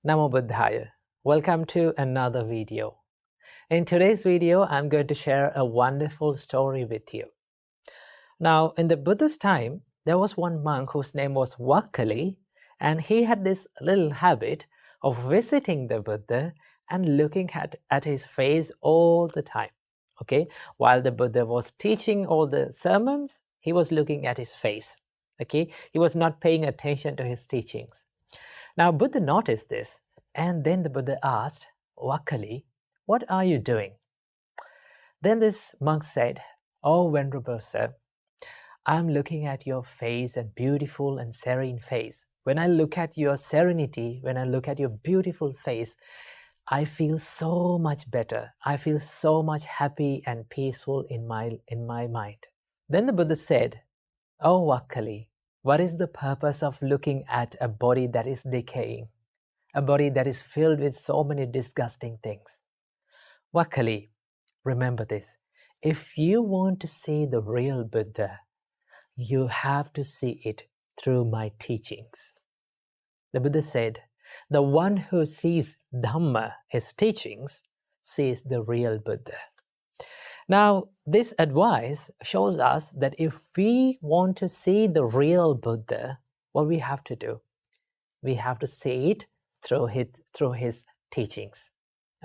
Namo Buddhaya. Welcome to another video. In today's video, I'm going to share a wonderful story with you. Now, in the Buddha's time, there was one monk whose name was Vakali, and he had this little habit of visiting the Buddha and looking at his face all the time. Okay, while the Buddha was teaching all the sermons, he was looking at his face. Okay, he was not paying attention to his teachings. Now, Buddha noticed this, and then the Buddha asked, Vakali, what are you doing? Then this monk said, Oh, Venerable Sir, I'm looking at your face, and beautiful and serene face. When I look at your serenity, when I look at your beautiful face, I feel so much better. I feel so much happy and peaceful in my mind. Then the Buddha said, Oh, Vakali, what is the purpose of looking at a body that is decaying? A body that is filled with so many disgusting things. Vakali, remember this. If you want to see the real Buddha, you have to see it through my teachings. The Buddha said, the one who sees Dharma, his teachings, sees the real Buddha. Now, this advice shows us that if we want to see the real Buddha, what we have to do? We have to see it through his teachings.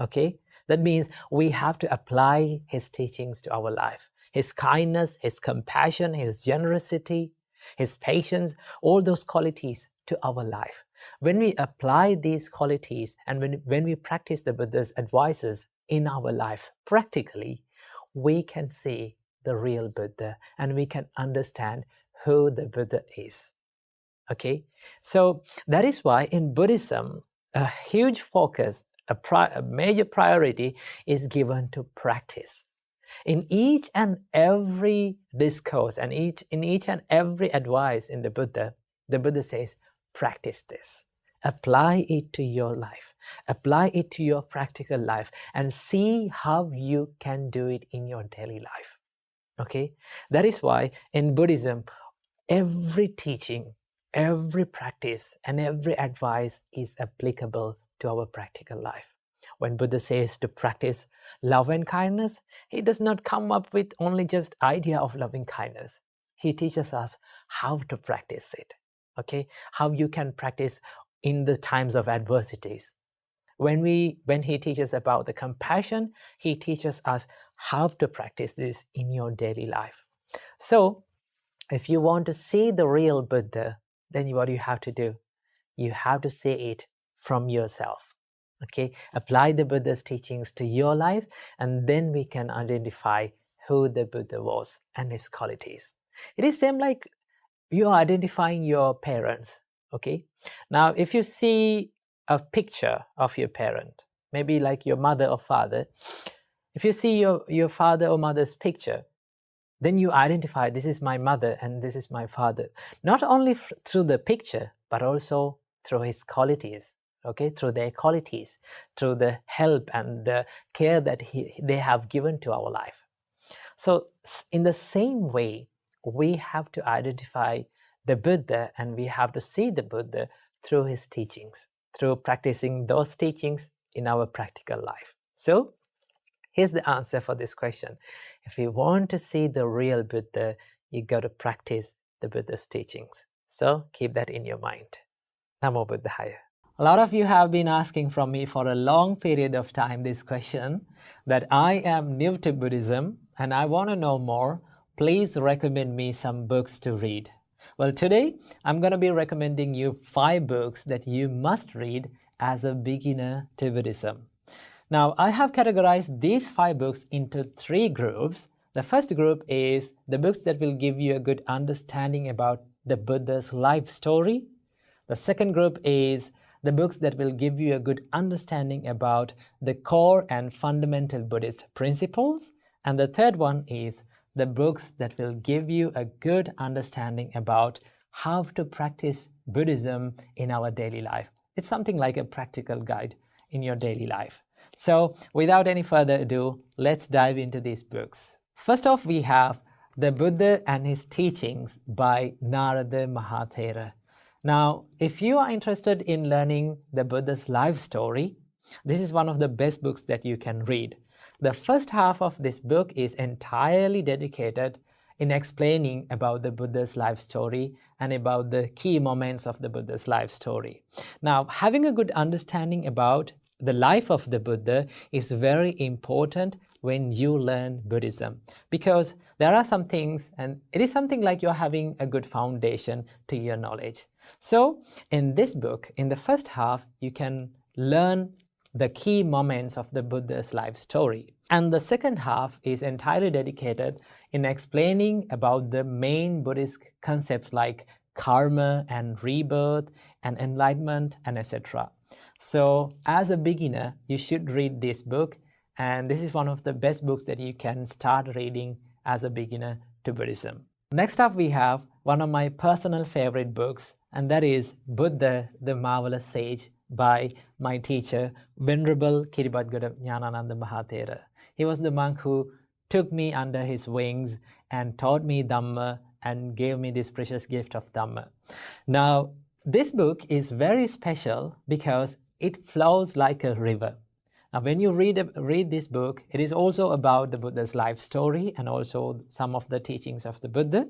Okay? That means we have to apply his teachings to our life. His kindness, his compassion, his generosity, his patience, all those qualities to our life. When we apply these qualities and when we practice the Buddha's advices in our life practically, we can see the real Buddha and we can understand who the Buddha is. Okay? So that is why in Buddhism, a huge focus, a major priority is given to practice. In each and every discourse and in each and every advice in the Buddha says, practice this. Apply it to your life. Apply it to your practical life and see how you can do it in your daily life. Okay? That is why in Buddhism, every teaching, every practice, and every advice is applicable to our practical life. When Buddha says to practice love and kindness, he does not come up with only just idea of loving kindness. He teaches us how to practice it. Okay? How you can practice in the times of adversities. When he teaches about the compassion, he teaches us how to practice this in your daily life. So, if you want to see the real Buddha, then what do you have to do? You have to see it from yourself. Okay? Apply the Buddha's teachings to your life, and then we can identify who the Buddha was and his qualities. It is same like you are identifying your parents. Okay? Now, if you see a picture of your parent, maybe like your mother or father, if you see your father or mother's picture, then you identify, this is my mother and this is my father. Not only through the picture, but also through his qualities. Okay, through their qualities, through the help and the care that they have given to our life. So in the same way, we have to identify the Buddha and we have to see the Buddha through his teachings, through practicing those teachings in our practical life. So here's the answer for this question. If you want to see the real Buddha, you got to practice the Buddha's teachings. So keep that in your mind. Namo Buddhaya. A lot of you have been asking from me for a long period of time this question, that I am new to Buddhism and I want to know more. Please recommend me some books to read. Well, today I'm going to be recommending you 5 books that you must read as a beginner to Buddhism. Now, I have categorized these 5 books into 3 groups. The first group is the books that will give you a good understanding about the Buddha's life story. The second group is the books that will give you a good understanding about the core and fundamental Buddhist principles. And the third one is the books that will give you a good understanding about how to practice Buddhism in our daily life. It's something like a practical guide in your daily life. So, without any further ado, let's dive into these books. First off, we have The Buddha and His Teachings by Narada Mahathera. Now, if you are interested in learning the Buddha's life story, this is one of the best books that you can read. The first half of this book is entirely dedicated in explaining about the Buddha's life story and about the key moments of the Buddha's life story. Now, having a good understanding about the life of the Buddha is very important when you learn Buddhism, because there are some things, and it is something like you're having a good foundation to your knowledge. So in this book, in the first half, you can learn the key moments of the Buddha's life story. And the second half is entirely dedicated in explaining about the main Buddhist concepts like karma and rebirth and enlightenment and etc. So as a beginner, you should read this book, and this is one of the best books that you can start reading as a beginner to Buddhism. Next up, we have one of my personal favorite books, and that is Buddha, the Marvelous Sage by my teacher, Venerable Kiribati Jnanananda Mahathera. He was the monk who took me under his wings and taught me Dhamma and gave me this precious gift of Dhamma. Now, this book is very special because it flows like a river. Now, when you read this book, it is also about the Buddha's life story and also some of the teachings of the Buddha.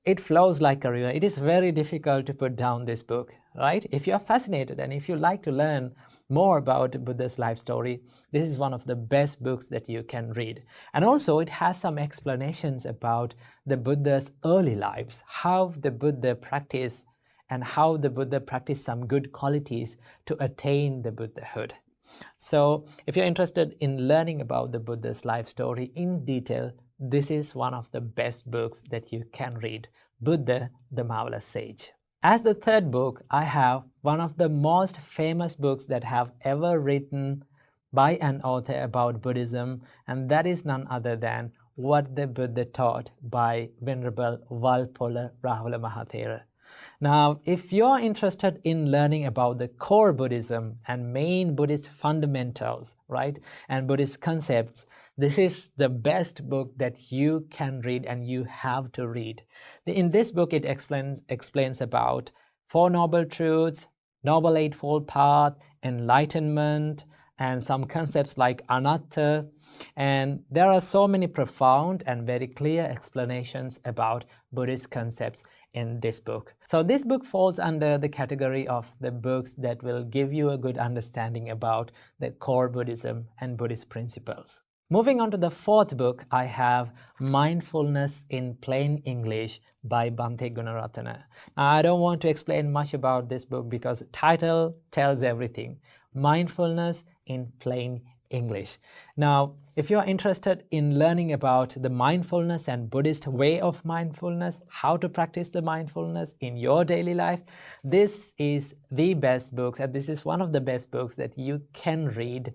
It flows like a river. It is very difficult to put down this book, right? If you are fascinated and if you like to learn more about Buddha's life story, this is one of the best books that you can read. And also it has some explanations about the Buddha's early lives, how the Buddha practiced and how the Buddha practiced some good qualities to attain the Buddhahood. So if you're interested in learning about the Buddha's life story in detail, this is one of the best books that you can read, Buddha, the Marvelous Sage. As the third book, I have one of the most famous books that have ever written by an author about Buddhism, and that is none other than What the Buddha Taught by Venerable Walpola Rahula Mahathera. Now, if you're interested in learning about the core Buddhism and main Buddhist fundamentals, right, and Buddhist concepts, this is the best book that you can read and you have to read. In this book, it explains about Four Noble Truths, Noble Eightfold Path, enlightenment, and some concepts like anatta. And there are so many profound and very clear explanations about Buddhist concepts in this book. So this book falls under the category of the books that will give you a good understanding about the core Buddhism and Buddhist principles. Moving on to the fourth book, I have Mindfulness in Plain English by Bhante Gunaratana. Now, I don't want to explain much about this book because the title tells everything. Mindfulness in Plain English. Now, if you are interested in learning about the mindfulness and Buddhist way of mindfulness, how to practice the mindfulness in your daily life, this is the best books, and this is one of the best books that you can read.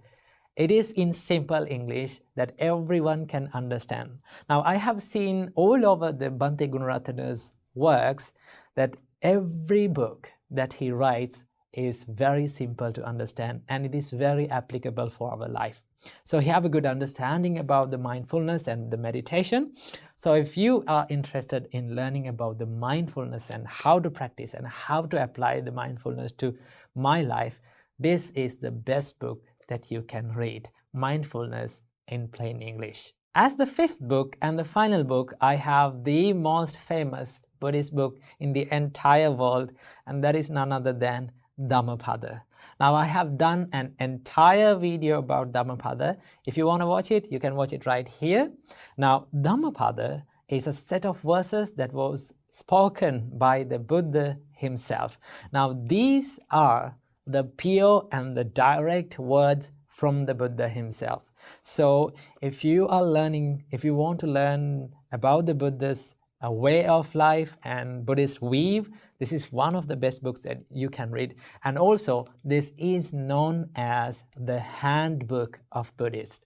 It is in simple English that everyone can understand. Now, I have seen all over the Bhante Gunaratana's works that every book that he writes is very simple to understand, and it is very applicable for our life. So you have a good understanding about the mindfulness and the meditation. So if you are interested in learning about the mindfulness and how to practice and how to apply the mindfulness to my life, this is the best book that you can read, Mindfulness in Plain English. As the fifth book and the final book, I have the most famous Buddhist book in the entire world, and that is none other than Dhammapada. Now, I have done an entire video about Dhammapada. If you want to watch it, you can watch it right here. Now, Dhammapada is a set of verses that was spoken by the Buddha himself. Now, these are the pure and the direct words from the Buddha himself. So, if you want to learn about the Buddha's a way of life and Buddhist weave, this is one of the best books that you can read. And also, this is known as the handbook of Buddhists.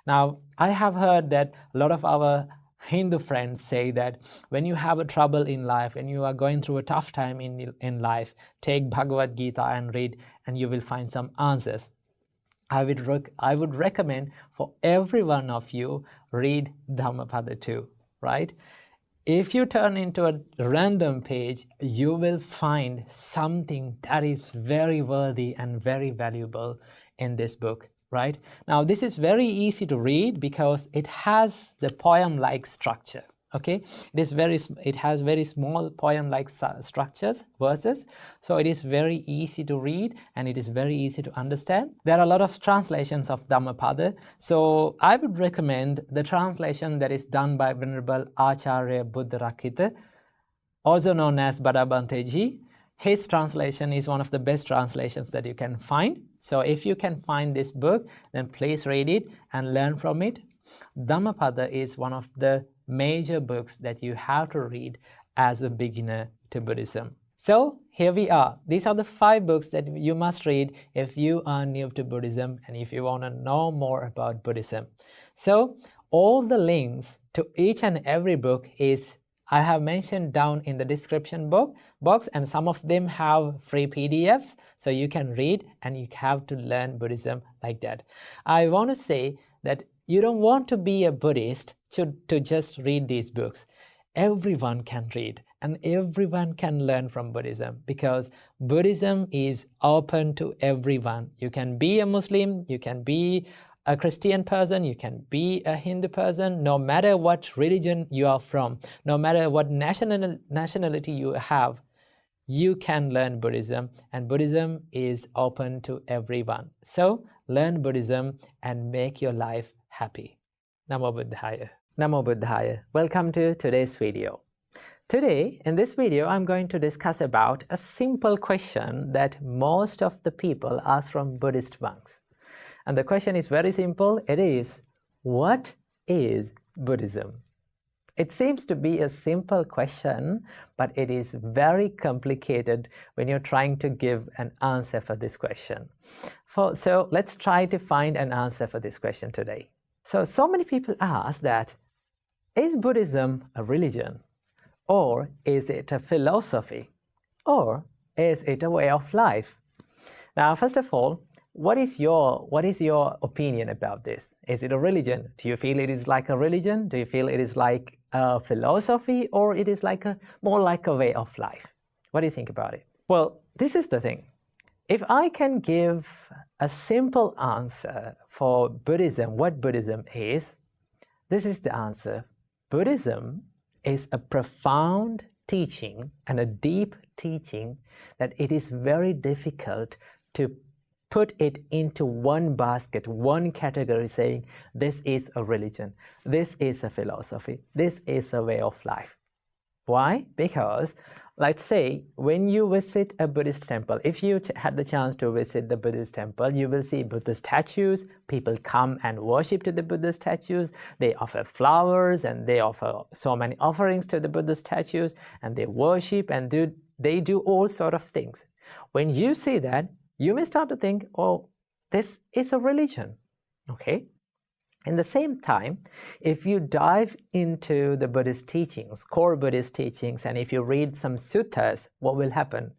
Now, I have heard that a lot of our Hindu friends say that when you have a trouble in life and you are going through a tough time in life, take Bhagavad Gita and read, and you will find some answers. I would recommend for every one of you, read Dhammapada too, right? if you turn into a random page, you will find something that is very worthy and very valuable in this book, right? Now, this is very easy to read because it has the poem-like structure. Okay, it has very small poem-like structures, verses, so it is very easy to read and it is very easy to understand. There are a lot of translations of Dhammapada, so I would recommend the translation that is done by Venerable Acharya Buddharakkhita, also known as Badabanteji. His translation is one of the best translations that you can find. So if you can find this book, then please read it and learn from it. Dhammapada is one of the major books that you have to read as a beginner to Buddhism. So here we are. These are the 5 books that you must read if you are new to Buddhism and if you want to know more about Buddhism. So all the links to each and every book I have mentioned down in the description box, and some of them have free PDFs, so you can read and you have to learn Buddhism like that. I want to say that you don't want to be a Buddhist to just read these books. Everyone can read and everyone can learn from Buddhism, because Buddhism is open to everyone. You can be a Muslim, you can be a Christian person, you can be a Hindu person, no matter what religion you are from, no matter what nationality you have, you can learn Buddhism, and Buddhism is open to everyone. So learn Buddhism and make your life happy. Namo Buddhaya. Namo Buddhaya. Welcome to today's video. Today, in this video, I'm going to discuss about a simple question that most of the people ask from Buddhist monks. And the question is very simple. It is, what is Buddhism? It seems to be a simple question, but it is very complicated when you're trying to give an answer for this question. So let's try to find an answer for this question today. So many people ask that, is Buddhism a religion? Or is it a philosophy? Or is it a way of life? Now, first of all, what is your opinion about this? Is it a religion? Do you feel it is like a religion? Do you feel it is like a philosophy, or it is like more like a way of life? What do you think about it? Well, this is the thing. If I can give a simple answer for Buddhism, what Buddhism is, this is the answer. Buddhism is a profound teaching and a deep teaching that it is very difficult to put it into one basket, one category, saying this is a religion, this is a philosophy, this is a way of life. Why? Because, let's say, when you visit a Buddhist temple, if you had the chance to visit the Buddhist temple, you will see Buddha statues. People come and worship to the Buddha statues. They offer flowers and they offer so many offerings to the Buddha statues, and they worship and they do all sort of things. When you see that, you may start to think, oh, this is a religion, okay? In the same time, if you dive into the Buddhist teachings, core Buddhist teachings, and if you read some suttas, what will happen?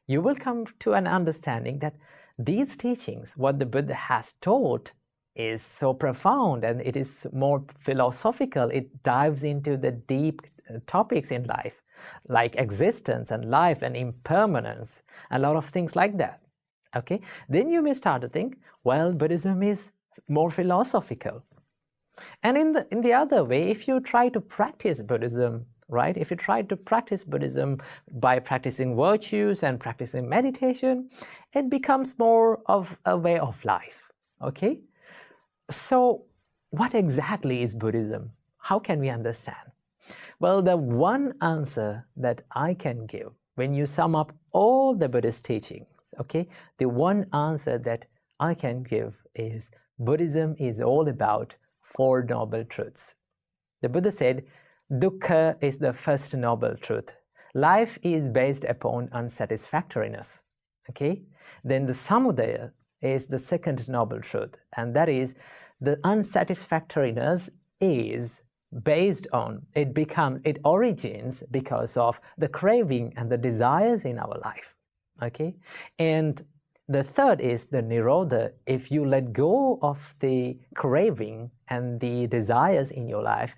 You will come to an understanding that these teachings, what the Buddha has taught, is so profound and it is more philosophical. It dives into the deep topics in life, like existence and life and impermanence, a lot of things like that. Okay, then you may start to think, well, Buddhism is more philosophical. And in the other way, if you try to practice Buddhism, right, if you try to practice Buddhism by practicing virtues and practicing meditation, it becomes more of a way of life. Okay, so what exactly is Buddhism? How can we understand? Well, the one answer that I can give when you sum up all the Buddhist teachings, okay, the one answer that I can give is Buddhism is all about 4 noble truths. The Buddha said, dukkha is the first noble truth. Life is based upon unsatisfactoriness. Okay? Then the samudaya is the second noble truth, and that is the unsatisfactoriness is based on, it origins because of the craving and the desires in our life. Okay? And the third is the nirodha. If you let go of the craving and the desires in your life,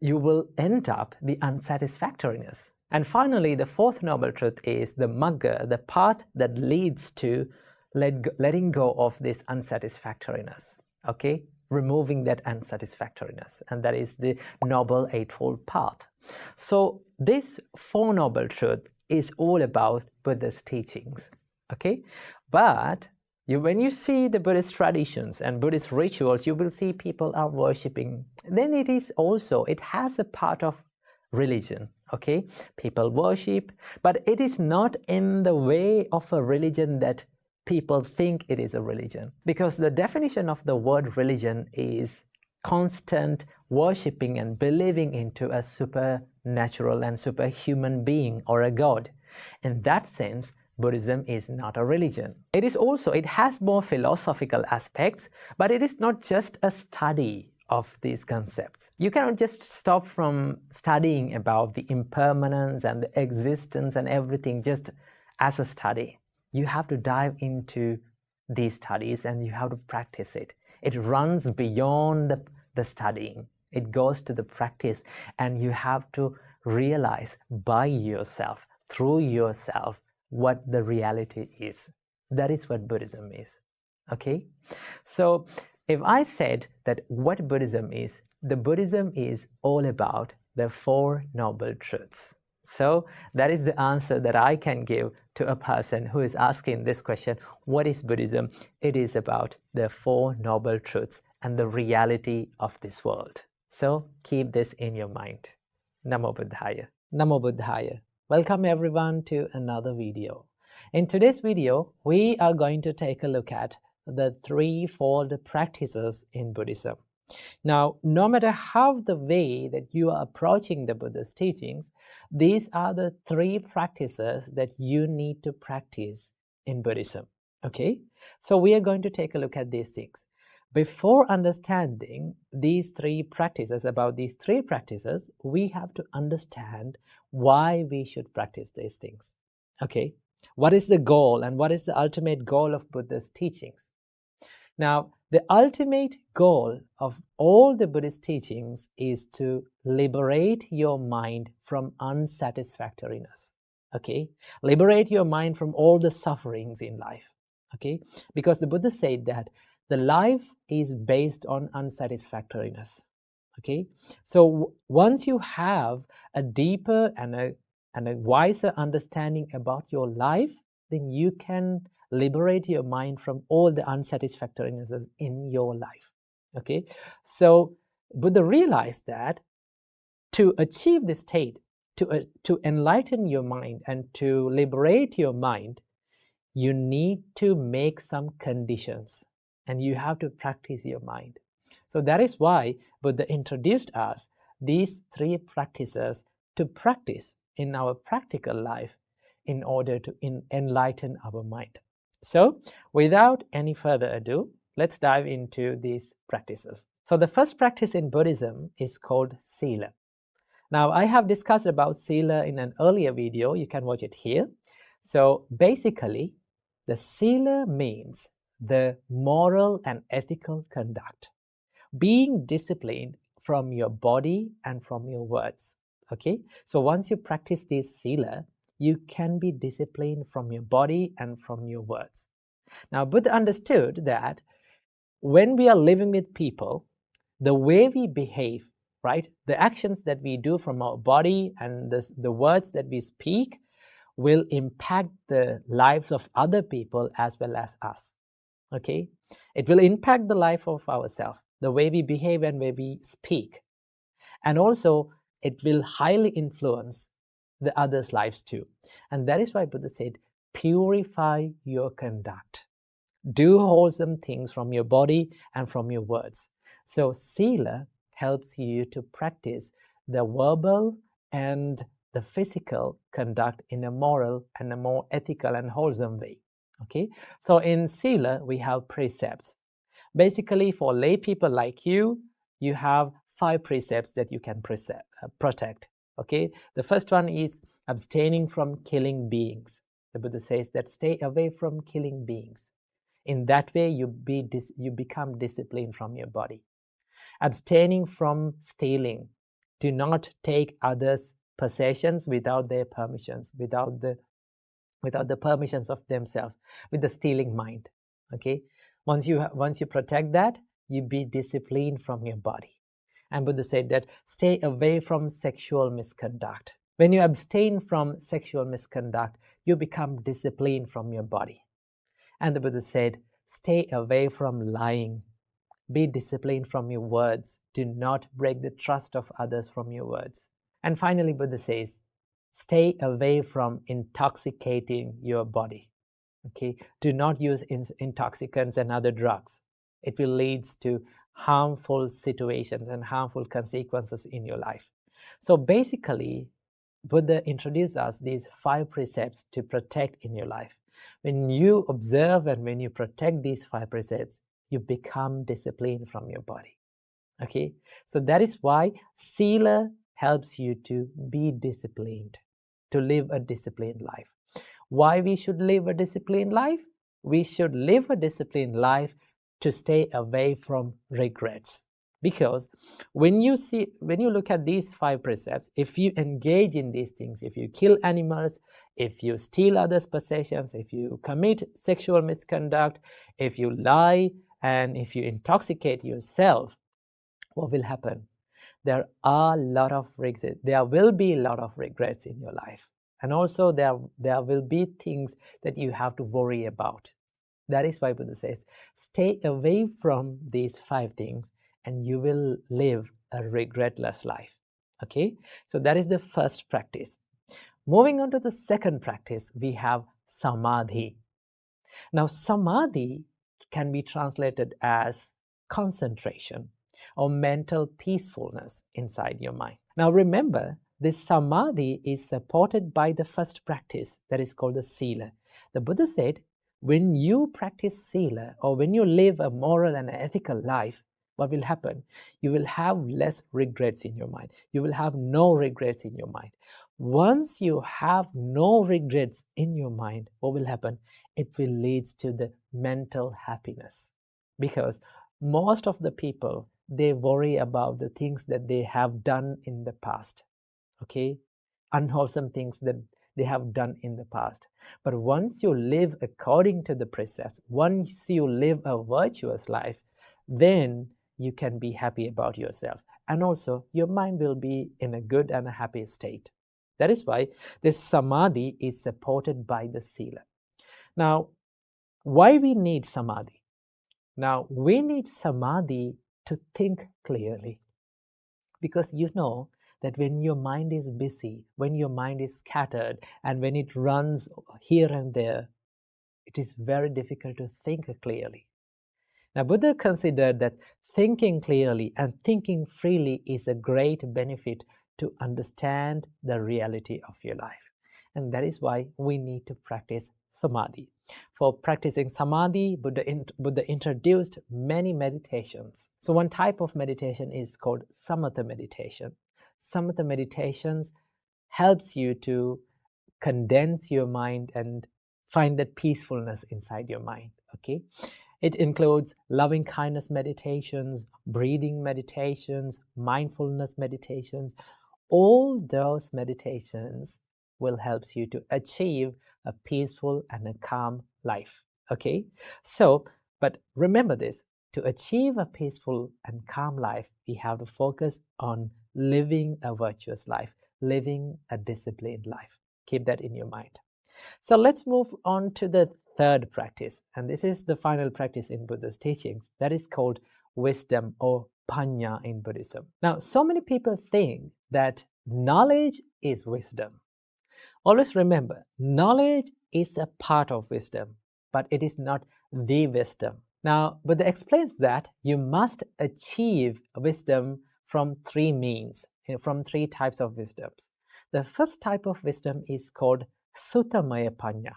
you will end up the unsatisfactoriness. And finally, the fourth noble truth is the magga, the path that leads to letting go of this unsatisfactoriness, okay? Removing that unsatisfactoriness, and that is the Noble Eightfold Path. So this Four Noble Truth is all about Buddha's teachings, okay? But when you see the Buddhist traditions and Buddhist rituals, you will see people are worshipping. Then it has a part of religion, okay? People worship, but it is not in the way of a religion that people think it is a religion, because the definition of the word religion is constant worshipping and believing into a supernatural and superhuman being or a god. In that sense, Buddhism is not a religion. It has more philosophical aspects, but it is not just a study of these concepts. You cannot just stop from studying about the impermanence and the existence and everything just as a study. You have to dive into these studies and you have to practice it. It runs beyond the studying. It goes to the practice, and you have to realize by yourself, through yourself, what the reality is. That is what Buddhism is. Okay? So if I said that what Buddhism is, the Buddhism is all about the Four Noble Truths. So that is the answer that I can give to a person who is asking this question, what is Buddhism? It is about the Four Noble Truths and the reality of this world. So keep this in your mind. Namo Buddhaya. Namo Buddhaya. Welcome everyone to another video. In today's video, we are going to take a look at the threefold practices in Buddhism. Now, no matter how the way that you are approaching the Buddha's teachings, these are the three practices that you need to practice in Buddhism. Okay? So we are going to take a look at these things. Before understanding these three practices, we have to understand why we should practice these things. Okay? What is the goal and what is the ultimate goal of Buddha's teachings? Now, the ultimate goal of all the Buddhist teachings is to liberate your mind from unsatisfactoriness. Okay? Liberate your mind from all the sufferings in life. Okay? Because the Buddha said that the life is based on unsatisfactoriness. Okay? So once you have a deeper and a wiser understanding about your life, then you can liberate your mind from all the unsatisfactorinesses in your life. Okay? So Buddha realized that to achieve this state, to enlighten your mind and to liberate your mind, you need to make some conditions and you have to practice your mind. So that is why Buddha introduced us these three practices to practice in our practical life in order to enlighten our mind. So without any further ado, let's dive into these practices. So the first practice in Buddhism is called Sila. Now I have discussed about Sila in an earlier video. You can watch it here. So basically, the Sila means the moral and ethical conduct. Being disciplined from your body and from your words. Okay? So once you practice this Sila, you can be disciplined from your body and from your words. Now, Buddha understood that when we are living with people, the way we behave, right, the actions that we do from our body and the words that we speak will impact the lives of other people as well as us. Okay? It will impact the life of ourselves, the way we behave and way we speak. And also, it will highly influence the others' lives too. And that is why Buddha said, purify your conduct. Do wholesome things from your body and from your words. So Sila helps you to practice the verbal and the physical conduct in a moral and a more ethical and wholesome way. Okay? So in Sila, we have precepts. Basically, for lay people like you, you have 5 precepts that you can protect. Okay? The first one is abstaining from killing beings. The Buddha says that stay away from killing beings. In that way, you become disciplined from your body. Abstaining from stealing. Do not take others' possessions without their permissions, without the permissions of themselves, with the stealing mind. Okay, once you protect that, you be disciplined from your body. And Buddha said that stay away from sexual misconduct. When you abstain from sexual misconduct, you become disciplined from your body. And the Buddha said, stay away from lying. Be disciplined from your words. Do not break the trust of others from your words. And finally, Buddha says, stay away from intoxicating your body. Okay, do not use intoxicants and other drugs. It will lead to harmful situations and harmful consequences in your life. So basically, Buddha introduced us these 5 precepts to protect in your life. When you observe and when you protect these 5 precepts, you become disciplined from your body. Okay, so that is why Sila helps you to be disciplined, to live a disciplined life. Why we should live a disciplined life? We should live a disciplined life to stay away from regrets. Because when you look at these 5 precepts, if you engage in these things, if you kill animals, if you steal others' possessions, if you commit sexual misconduct, if you lie, and if you intoxicate yourself, what will happen? There will be a lot of regrets in your life. And also there will be things that you have to worry about. That is why Buddha says, stay away from these 5 things and you will live a regretless life. Okay, so that is the first practice. Moving on to the second practice, we have samadhi. Now, samadhi can be translated as concentration or mental peacefulness inside your mind. Now, remember, this samadhi is supported by the first practice that is called the sila. The Buddha said, when you practice sila or when you live a moral and ethical life, what will happen? You will have less regrets in your mind. You will have no regrets in your mind. Once you have no regrets in your mind, what will happen? It will lead to the mental happiness. Because most of the people, they worry about the things that they have done in the past. Okay? Unwholesome things that they have done in the past. But once you live according to the precepts, once you live a virtuous life, then you can be happy about yourself. And also, your mind will be in a good and a happy state. That is why this samadhi is supported by the sila. Now, why we need samadhi? Now, we need samadhi to think clearly. Because you know that when your mind is busy, when your mind is scattered, and when it runs here and there, it is very difficult to think clearly. Now, Buddha considered that thinking clearly and thinking freely is a great benefit to understand the reality of your life. And that is why we need to practice samadhi. For practicing samadhi, Buddha introduced many meditations. So one type of meditation is called samatha meditation. Samatha meditations helps you to condense your mind and find that peacefulness inside your mind. Okay, it includes loving kindness meditations, breathing meditations, mindfulness meditations. All those meditations will help you to achieve a peaceful and a calm life. Okay, so but remember this, to achieve a peaceful and calm life, we have to focus on living a virtuous life, living a disciplined life. Keep that in your mind. So let's move on to the third practice, and this is the final practice in Buddha's teachings. That is called wisdom or panya in Buddhism. Now, so many people think that knowledge is wisdom. Always remember, knowledge is a part of wisdom, but it is not the wisdom. Now, Buddha explains that you must achieve wisdom from 3 means, from 3 types of wisdoms. The first type of wisdom is called Suttamaya Panya.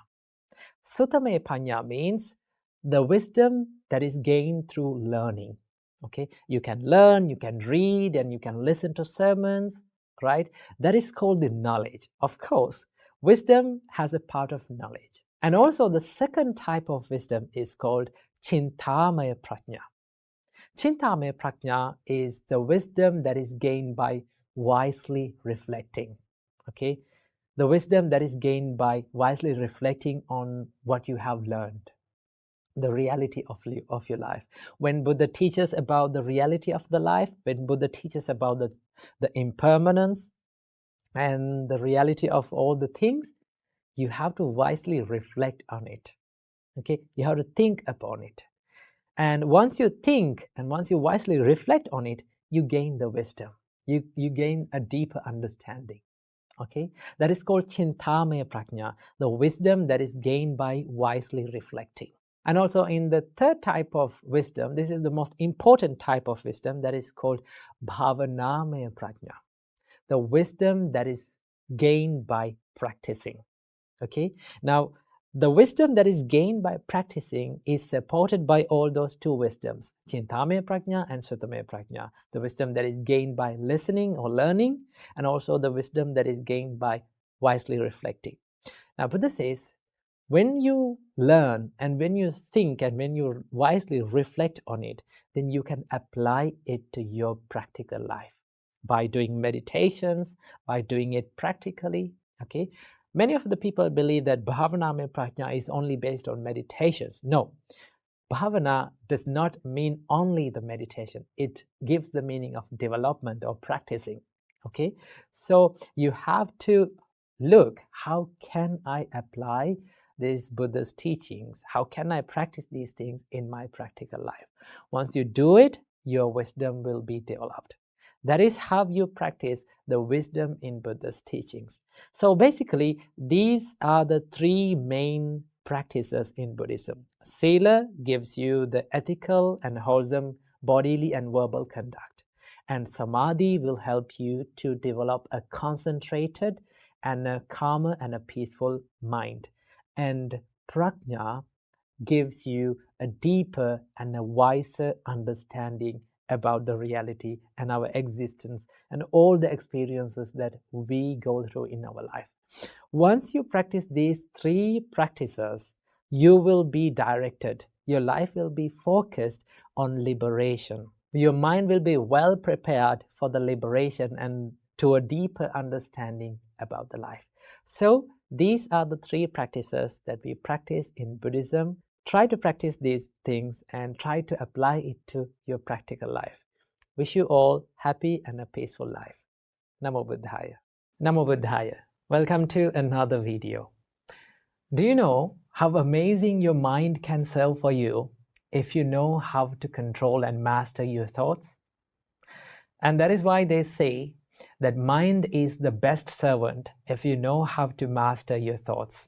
Suttamaya Panya means the wisdom that is gained through learning. Okay, you can learn, you can read, and you can listen to sermons, right? That is called the knowledge. Of course, wisdom has a part of knowledge. And also the second type of wisdom is called Chintamaya Prajna. Chintamaya Prajna is the wisdom that is gained by wisely reflecting. Okay, the wisdom that is gained by wisely reflecting on what you have learned, the reality of your life. When Buddha teaches about the reality of the life, when Buddha teaches about the impermanence and the reality of all the things, you have to wisely reflect on it. Okay, you have to think upon it. And once you think and once you wisely reflect on it, you gain the wisdom. You gain a deeper understanding. Okay, that is called Chintamaya Prajna, the wisdom that is gained by wisely reflecting. And also in the third type of wisdom, this is the most important type of wisdom, that is called Bhavanamaya Prajna, the wisdom that is gained by practicing. Okay, now the wisdom that is gained by practicing is supported by all those two wisdoms, Chintamaya Prajna and Sutamaya Prajna, the wisdom that is gained by listening or learning, and also the wisdom that is gained by wisely reflecting. Now Buddha says, when you learn and when you think and when you wisely reflect on it, then you can apply it to your practical life by doing meditations, by doing it practically. Okay, many of the people believe that Bhavanamaya Prajna is only based on meditations. No, Bhavana does not mean only the meditation. It gives the meaning of development or practicing. Okay, so you have to look, how can I apply these Buddha's teachings? How can I practice these things in my practical life? Once you do it, your wisdom will be developed. That is how you practice the wisdom in Buddha's teachings. So basically, these are the three main practices in Buddhism. Sila gives you the ethical and wholesome bodily and verbal conduct. And Samadhi will help you to develop a concentrated and a calmer and a peaceful mind. And Prajna gives you a deeper and a wiser understanding about the reality and our existence and all the experiences that we go through in our life. Once you practice these three practices, you will be directed. Your life will be focused on liberation. Your mind will be well prepared for the liberation and to a deeper understanding about the life. So these are the three practices that we practice in Buddhism. Try to practice these things and try to apply it to your practical life. Wish you all happy and a peaceful life. Namo Buddhaya. Namo Buddhaya. Welcome to another video. Do you know how amazing your mind can serve for you if you know how to control and master your thoughts? And that is why they say that mind is the best servant if you know how to master your thoughts,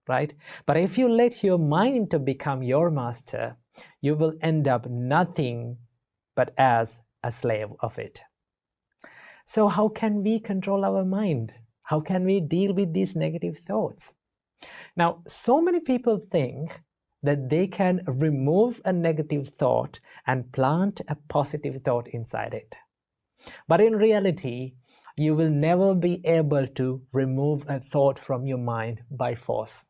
right? But if you let your mind to become your master, you will end up nothing but as a slave of it. So how can we control our mind? How can we deal with these negative thoughts? Now, so many people think that they can remove a negative thought and plant a positive thought inside it. But in reality, you will never be able to remove a thought from your mind by force,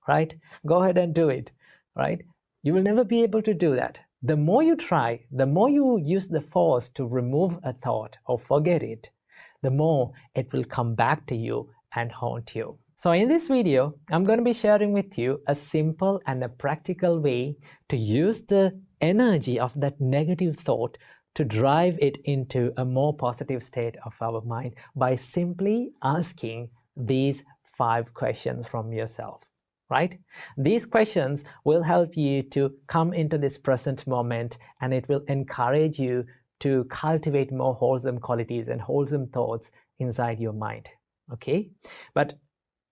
right? Go ahead and do it, right? You will never be able to do that. The more you try, the more you use the force to remove a thought or forget it, the more it will come back to you and haunt you. So in this video, I'm going to be sharing with you a simple and a practical way to use the energy of that negative thought to drive it into a more positive state of our mind by simply asking these 5 questions from yourself, right? These questions will help you to come into this present moment, and it will encourage you to cultivate more wholesome qualities and wholesome thoughts inside your mind, okay? But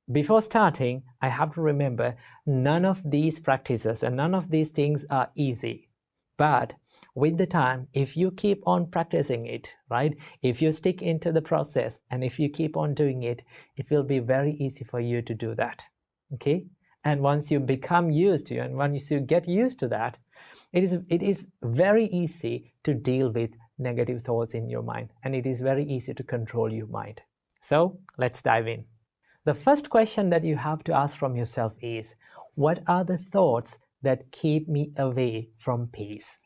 before starting, I have to remember, none of these practices and none of these things are easy. But with the time, if you keep on practicing it, right? If you stick into the process and if you keep on doing it, it will be very easy for you to do that, okay? And once you become used to it, and once you get used to that, it is very easy to deal with negative thoughts in your mind, and it is very easy to control your mind. So let's dive in. The first question that you have to ask from yourself is, what are the thoughts that keep me away from peace?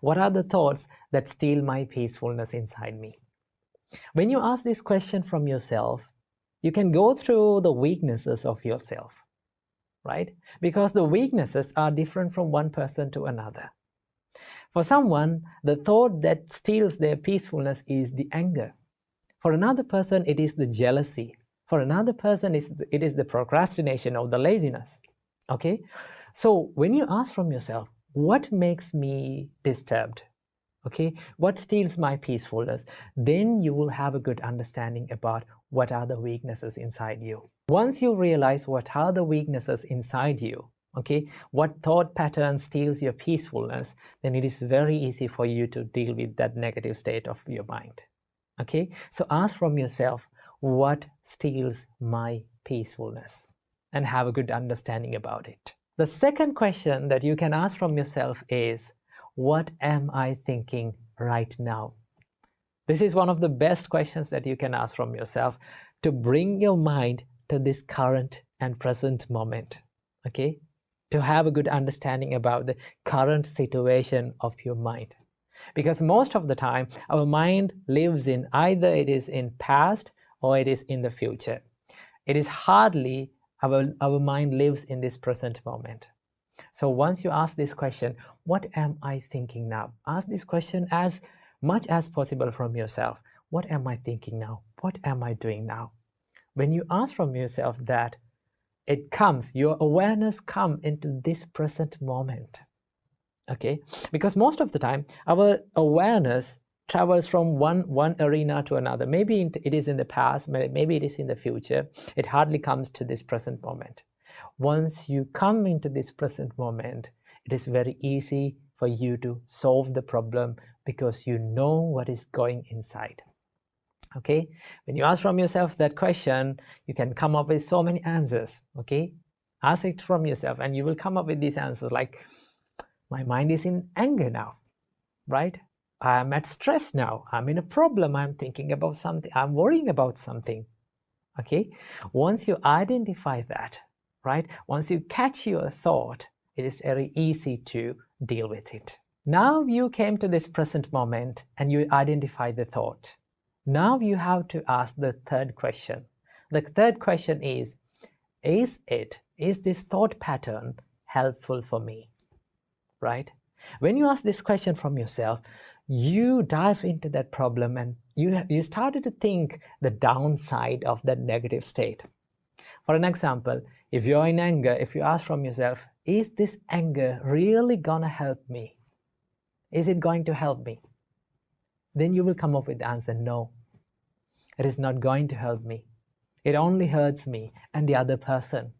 What are the thoughts that steal my peacefulness inside me? When you ask this question from yourself, you can go through the weaknesses of yourself, right? Because the weaknesses are different from one person to another. For someone, the thought that steals their peacefulness is the anger. For another person, it is the jealousy. For another person, it is the procrastination or the laziness. Okay? So when you ask from yourself, what makes me disturbed? Okay? What steals my peacefulness? Then you will have a good understanding about what are the weaknesses inside you. Once you realize what are the weaknesses inside you, okay, what thought pattern steals your peacefulness, then it is very easy for you to deal with that negative state of your mind. Okay, so ask from yourself, what steals my peacefulness? And have a good understanding about it. The second question that you can ask from yourself is, what am I thinking right now? This is one of the best questions that you can ask from yourself to bring your mind to this current and present moment, okay? To have a good understanding about the current situation of your mind. Because most of the time, our mind lives in either it is in past or it is in the future. It is hardly our mind lives in this present moment. So once you ask this question, what am I thinking now? Ask this question as much as possible from yourself. What am I thinking now? What am I doing now? When you ask from yourself that, it comes, your awareness comes into this present moment. Okay, because most of the time our awareness travels from one arena to another. Maybe it is in the past, maybe it is in the future. It hardly comes to this present moment. Once you come into this present moment, it is very easy for you to solve the problem because you know what is going inside. Okay, when you ask from yourself that question, you can come up with so many answers. Okay, ask it from yourself and you will come up with these answers like, my mind is in anger now, right? I'm at stress now. I'm in a problem. I'm thinking about something. I'm worrying about something. Okay, once you identify that, right? Once you catch your thought, it is very easy to deal with it. Now you came to this present moment and you identify the thought. Now you have to ask the third question. The third question is this thought pattern helpful for me? Right? When you ask this question from yourself, you dive into that problem and you started to think the downside of that negative state. For an example, if you're in anger, if you ask from yourself, is this anger really gonna help me? Is it going to help me? Then you will come up with the answer, no, it is not going to help me. It only hurts me and the other person.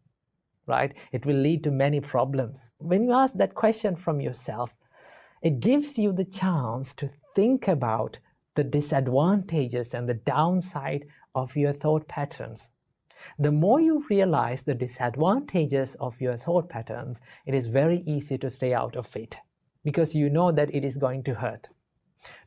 Right? It will lead to many problems. When you ask that question from yourself, it gives you the chance to think about the disadvantages and the downside of your thought patterns. The more you realize the disadvantages of your thought patterns, it is very easy to stay out of it because you know that it is going to hurt.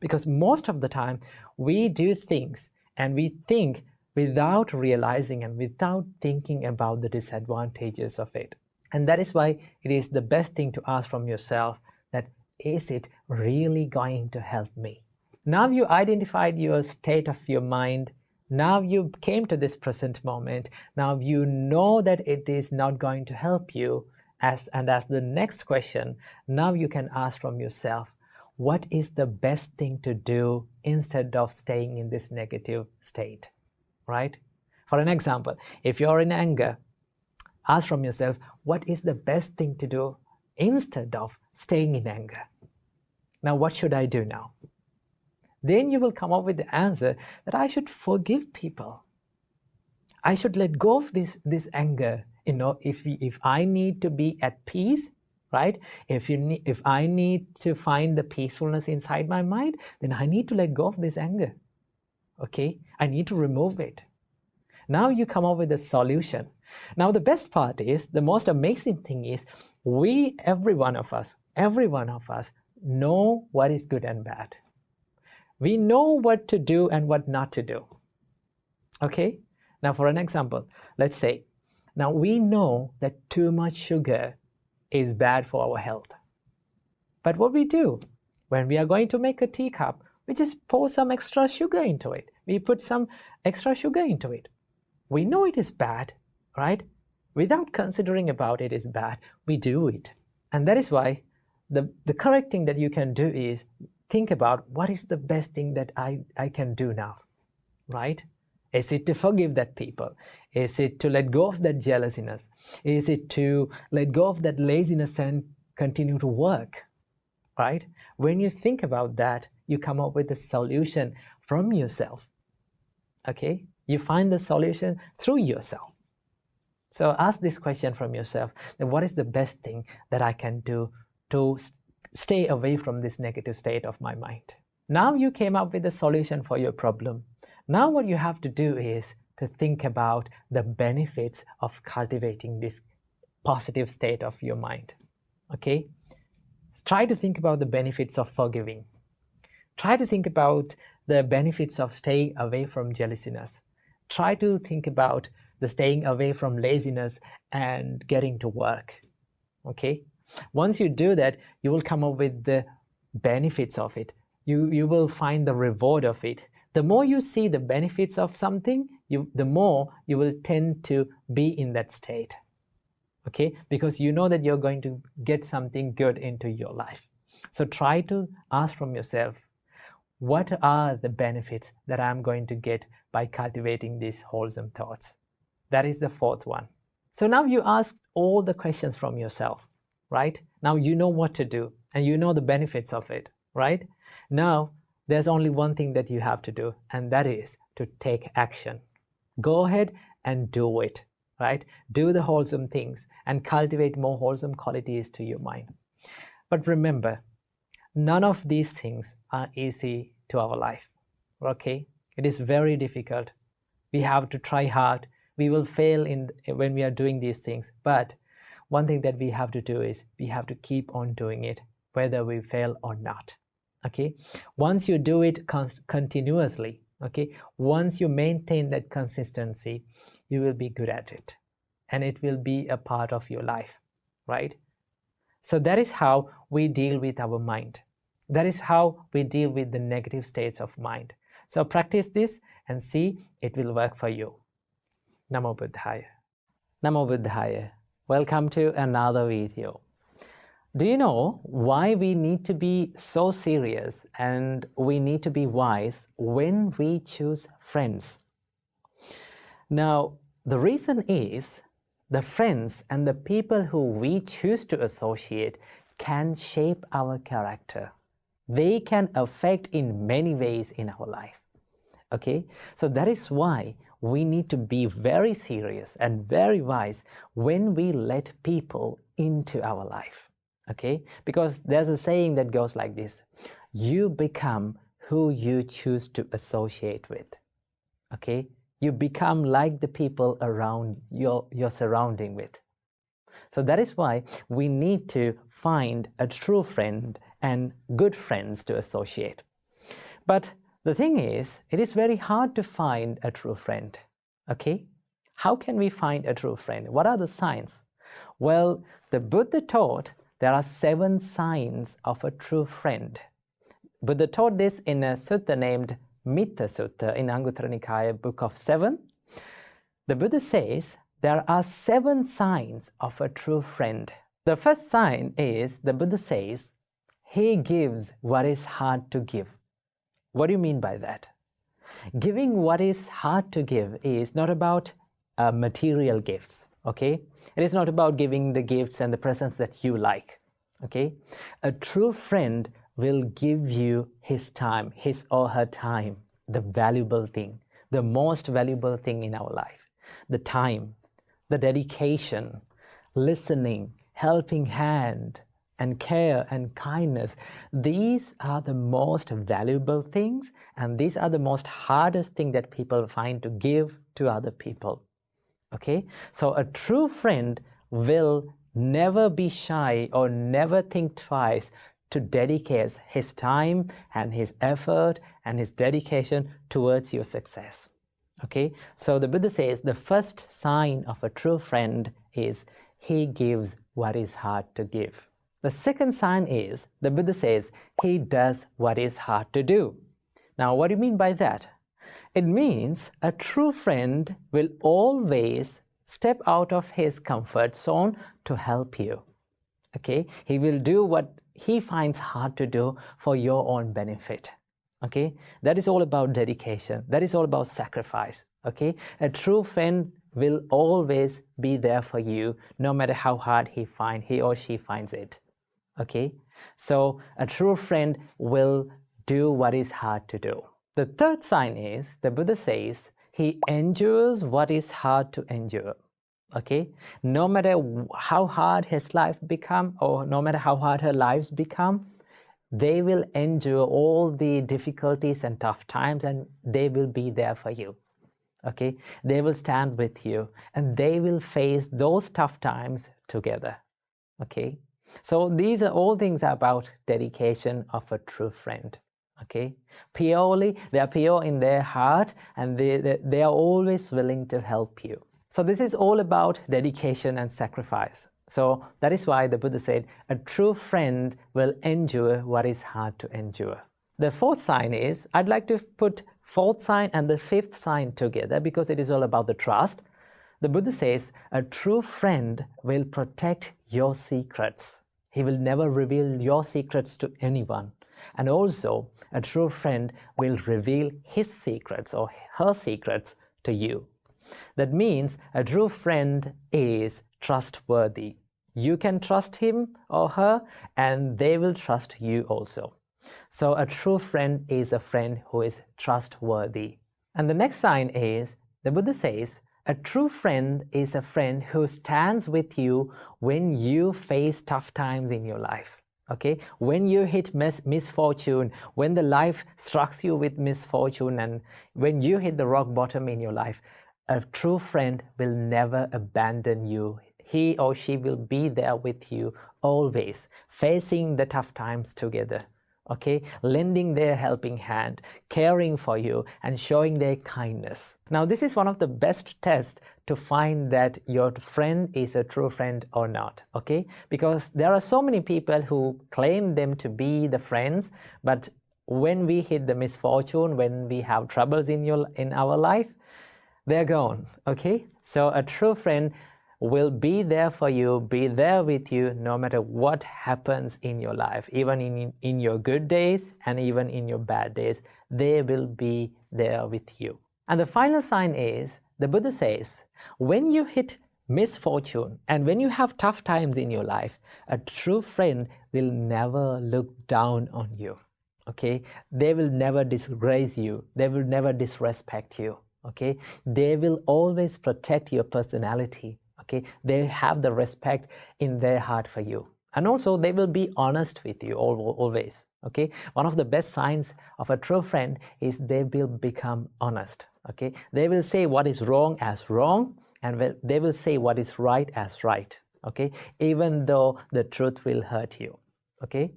Because most of the time, we do things and we think without realizing and without thinking about the disadvantages of it. And that is why it is the best thing to ask from yourself that, is it really going to help me? Now you identified your state of your mind. Now you came to this present moment. Now you know that it is not going to help you. As the next question, now you can ask from yourself, what is the best thing to do instead of staying in this negative state? Right? For an example, if you're in anger, ask from yourself, what is the best thing to do instead of staying in anger? Now, what should I do now? Then you will come up with the answer that I should forgive people. I should let go of this anger. You know, if I need to be at peace, right? If I need to find the peacefulness inside my mind, then I need to let go of this anger. Okay, I need to remove it. Now you come up with a solution. Now the best part is, the most amazing thing is, every one of us know what is good and bad. We know what to do and what not to do. Okay, now for an example, let's say, now we know that too much sugar is bad for our health. But what we do, when we are going to make a teacup, We just pour some extra sugar into it. We put some extra sugar into it. We know it is bad, right? Without considering about it is bad, we do it. And that is why the correct thing that you can do is think about what is the best thing that I can do now, right? Is it to forgive that people? Is it to let go of that jealousness? Is it to let go of that laziness and continue to work, right? When you think about that, you come up with a solution from yourself, okay? You find the solution through yourself. So ask this question from yourself, then what is the best thing that I can do to stay away from this negative state of my mind? Now you came up with a solution for your problem. Now what you have to do is to think about the benefits of cultivating this positive state of your mind, okay? Try to think about the benefits of forgiving. Try to think about the benefits of staying away from jealousyness. Try to think about the staying away from laziness and getting to work, okay? Once you do that, you will come up with the benefits of it. You will find the reward of it. The more you see the benefits of something, the more you will tend to be in that state, okay? Because you know that you're going to get something good into your life. So try to ask from yourself, what are the benefits that I'm going to get by cultivating these wholesome thoughts? That is the fourth one. So now you ask all the questions from yourself, right? Now you know what to do and you know the benefits of it, right? Now there's only one thing that you have to do, and that is to take action. Go ahead and do it, right? Do the wholesome things and cultivate more wholesome qualities to your mind. But remember, none of these things are easy to our life, okay? It is very difficult. We have to try hard. We will fail when we are doing these things. But one thing that we have to do is we have to keep on doing it, whether we fail or not, okay? Once you do it continuously, okay? Once you maintain that consistency, you will be good at it. And it will be a part of your life, right? So that is how we deal with our mind. That is how we deal with the negative states of mind. So practice this and see it will work for you. Namo Buddhaya. Namo Buddhaya. Welcome to another video. Do you know why we need to be so serious and we need to be wise when we choose friends? Now, the reason is the friends and the people who we choose to associate can shape our character. They can affect in many ways in our life. Okay, so that is why we need to be very serious and very wise when we let people into our life. Okay, because there's a saying that goes like this: you become who you choose to associate with. Okay, you become like the people around you're surrounding with. So that is why we need to find a true friend and good friends to associate. But the thing is, it is very hard to find a true friend, okay? How can we find a true friend? What are the signs? Well, the Buddha taught there are 7 signs of a true friend. Buddha taught this in a sutta named Mitta Sutta in Anguttara Nikaya, Book of 7. The Buddha says there are 7 signs of a true friend. The first sign is, the Buddha says, he gives what is hard to give. What do you mean by that? Giving what is hard to give is not about material gifts, okay? It is not about giving the gifts and the presents that you like, okay? A true friend will give you his time, his or her time, the valuable thing, the most valuable thing in our life. The time, the dedication, listening, helping hand, and care and kindness. These are the most valuable things, and these are the most hardest thing that people find to give to other people. Okay? So a true friend will never be shy or never think twice to dedicate his time and his effort and his dedication towards your success. Okay? So the Buddha says the first sign of a true friend is he gives what is hard to give. The second sign is, the Buddha says, he does what is hard to do. Now, what do you mean by that? It means a true friend will always step out of his comfort zone to help you. Okay? He will do what he finds hard to do for your own benefit. Okay? That is all about dedication. That is all about sacrifice. Okay? A true friend will always be there for you, no matter how hard he or she finds it. Okay? So a true friend will do what is hard to do. The third sign is, the Buddha says, he endures what is hard to endure. Okay? No matter how hard his life become, or no matter how hard her lives become, they will endure all the difficulties and tough times, and they will be there for you. Okay? They will stand with you, and they will face those tough times together. Okay? So these are all things about dedication of a true friend. Okay? Purely, they are pure in their heart, and they are always willing to help you. So this is all about dedication and sacrifice. So that is why the Buddha said, a true friend will endure what is hard to endure. The fourth sign is, I'd like to put fourth sign and the fifth sign together because it is all about the trust. The Buddha says, a true friend will protect your secrets. He will never reveal your secrets to anyone. And also, a true friend will reveal his secrets or her secrets to you. That means a true friend is trustworthy. You can trust him or her, and they will trust you also. So a true friend is a friend who is trustworthy. And the next sign is, the Buddha says, a true friend is a friend who stands with you when you face tough times in your life. Okay? When you hit misfortune, when the life strikes you with misfortune, and when you hit the rock bottom in your life, a true friend will never abandon you. He or she will be there with you always, facing the tough times together. Okay, lending their helping hand, caring for you, and showing their kindness. Now, this is one of the best tests to find that your friend is a true friend or not. Okay, because there are so many people who claim them to be the friends, but when we hit the misfortune, when we have troubles in our life, they're gone. Okay, so a true friend will be there for you, be there with you no matter what happens in your life, even in your good days and even in your bad days. They will be there with you. And the final sign is, the Buddha says, when you hit misfortune and when you have tough times in your life, a true friend will never look down on you. Okay, they will never disgrace you, they will never disrespect you. Okay, they will always protect your personality. Okay, they have the respect in their heart for you, and also they will be honest with you always. Okay, one of the best signs of a true friend is they will become honest. Okay, they will say what is wrong as wrong, and they will say what is right as right. Okay, even though the truth will hurt you. Okay,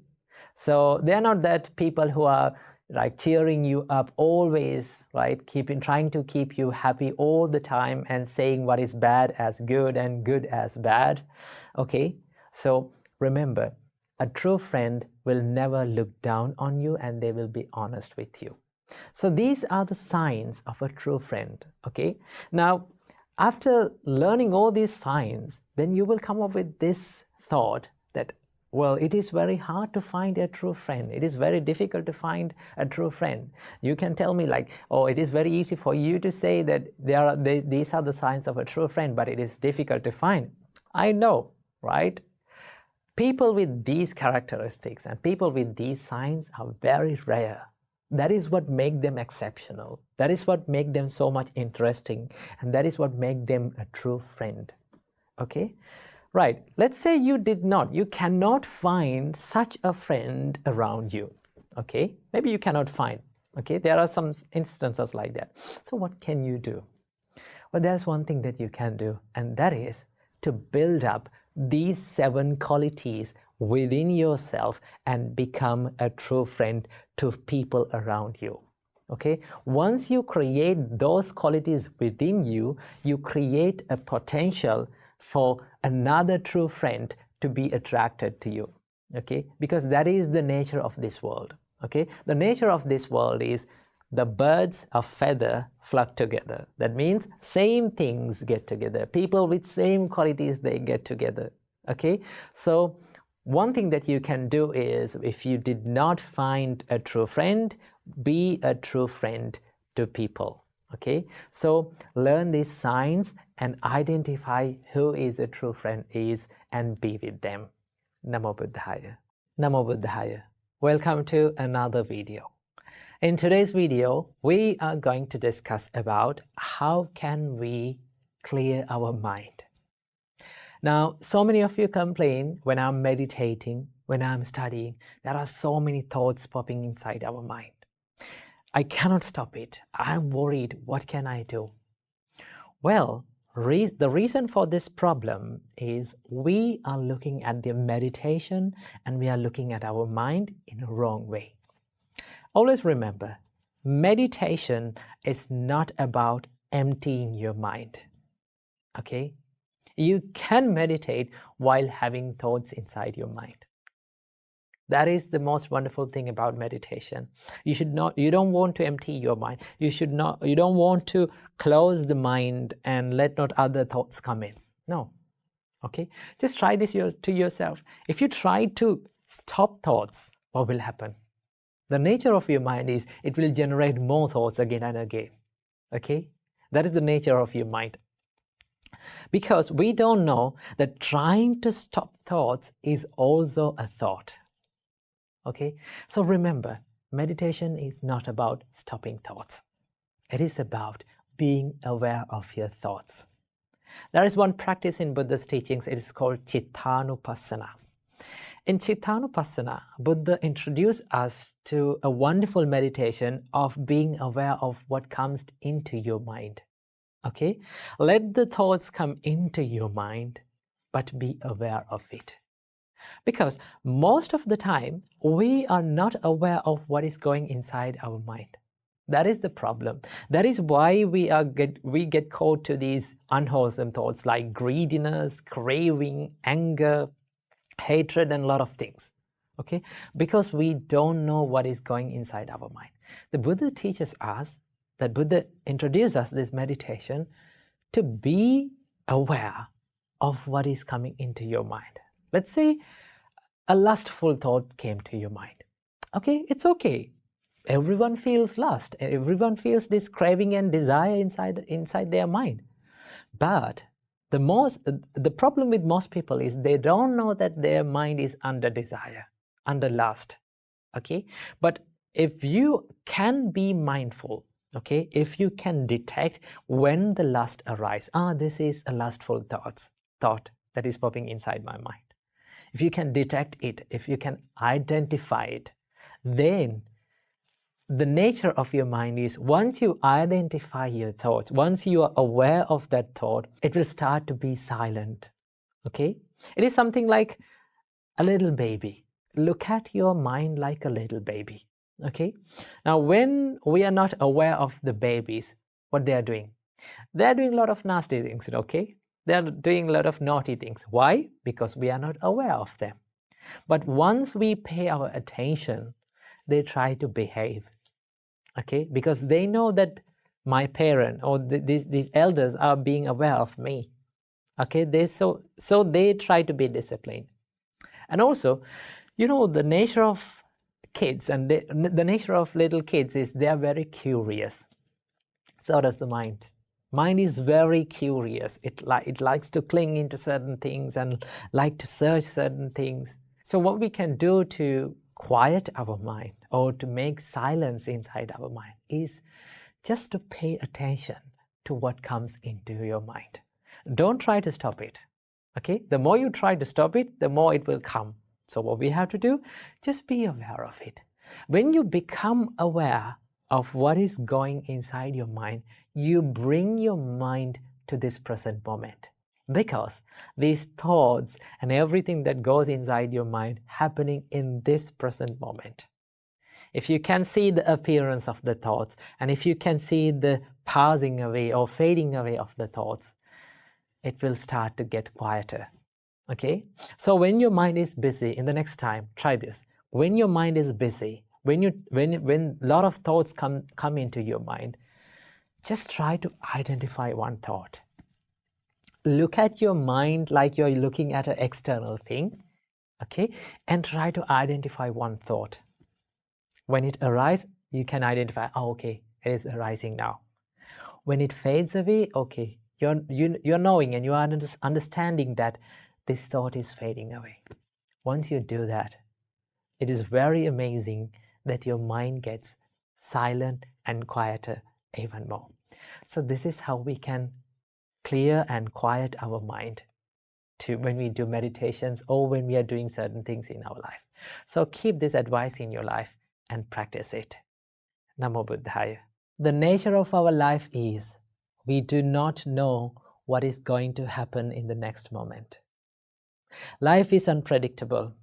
so they are not that people who are like cheering you up always, right? Trying to keep you happy all the time and saying what is bad as good and good as bad. Okay, so remember, a true friend will never look down on you, and they will be honest with you. So these are the signs of a true friend. Okay, now after learning all these signs, then you will come up with this thought that, well, it is very hard to find a true friend. It is very difficult to find a true friend. You can tell me like, oh, it is very easy for you to say that these are the signs of a true friend, but it is difficult to find. I know, right? People with these characteristics and people with these signs are very rare. That is what makes them exceptional. That is what makes them so much interesting. And that is what makes them a true friend. Okay? Right, let's say you cannot find such a friend around you. Okay, maybe you cannot find. Okay, there are some instances like that. So what can you do? Well, there's one thing that you can do, and that is to build up these 7 qualities within yourself and become a true friend to people around you. Okay, once you create those qualities within you, you create a potential for another true friend to be attracted to you. Okay, because that is the nature of this world. Okay, the nature of this world is the birds of feather flock together. That means same things get together. People with same qualities, they get together. Okay, so one thing that you can do is, if you did not find a true friend, be a true friend to people. Okay, so learn these signs and identify who is a true friend is and be with them. Namo Buddhaya. Namo Buddhaya. Welcome to another video. In today's video, we are going to discuss about how can we clear our mind. Now, so many of you complain when I'm meditating, when I'm studying, there are so many thoughts popping inside our mind. I cannot stop it. I'm worried. What can I do? Well, the reason for this problem is we are looking at the meditation and we are looking at our mind in a wrong way. Always remember, meditation is not about emptying your mind. Okay? You can meditate while having thoughts inside your mind. That is the most wonderful thing about meditation. You don't want to empty your mind. You don't want to close the mind and let not other thoughts come in. No. Okay? Just try this to yourself. If you try to stop thoughts, what will happen? The nature of your mind is it will generate more thoughts again and again. Okay? That is the nature of your mind. Because we don't know that trying to stop thoughts is also a thought. Okay? So remember, meditation is not about stopping thoughts. It is about being aware of your thoughts. There is one practice in Buddha's teachings. It is called Chittanupassana. In Chittanupassana, Buddha introduced us to a wonderful meditation of being aware of what comes into your mind. Okay? Let the thoughts come into your mind, but be aware of it. Because most of the time, we are not aware of what is going inside our mind. That is the problem. That is why we get caught to these unwholesome thoughts like greediness, craving, anger, hatred, and a lot of things. Okay? Because we don't know what is going inside our mind. The Buddha teaches us, that Buddha introduced us this meditation to be aware of what is coming into your mind. Let's say a lustful thought came to your mind. Okay, it's okay. Everyone feels lust. Everyone feels this craving and desire inside their mind. But the problem with most people is they don't know that their mind is under desire, under lust. Okay, but if you can be mindful, okay, if you can detect when the lust arises, this is a lustful thought that is popping inside my mind. If you can detect it, if you can identify it, then the nature of your mind is, once you identify your thoughts, once you are aware of that thought, it will start to be silent. Okay? It is something like a little baby. Look at your mind like a little baby. Okay? Now, when we are not aware of the babies, what they are doing? They are doing a lot of nasty things, okay? They are doing a lot of naughty things. Why? Because we are not aware of them. But once we pay our attention, they try to behave. Okay? Because they know that my parent or these elders are being aware of me. Okay? So they try to be disciplined. And also, the nature of kids and the nature of little kids is they are very curious. So does the mind. Mind is very curious. It likes to cling into certain things and like to search certain things. So what we can do to quiet our mind or to make silence inside our mind is just to pay attention to what comes into your mind. Don't try to stop it. Okay? The more you try to stop it, the more it will come. So what we have to do, just be aware of it. When you become aware of what is going inside your mind, you bring your mind to this present moment. Because these thoughts and everything that goes inside your mind happening in this present moment. If you can see the appearance of the thoughts, and if you can see the passing away or fading away of the thoughts, it will start to get quieter. Okay? So when your mind is busy, in the next time, try this. When your mind is busy, When a lot of thoughts come into your mind, just try to identify one thought. Look at your mind like you're looking at an external thing, okay? And try to identify one thought. When it arises, you can identify, oh, okay, it is arising now. When it fades away, okay, you're knowing and you are understanding that this thought is fading away. Once you do that, it is very amazing that your mind gets silent and quieter even more. So this is how we can clear and quiet our mind when we do meditations or when we are doing certain things in our life. So keep this advice in your life and practice it. Namo Buddhaya. The nature of our life is we do not know what is going to happen in the next moment. Life is unpredictable.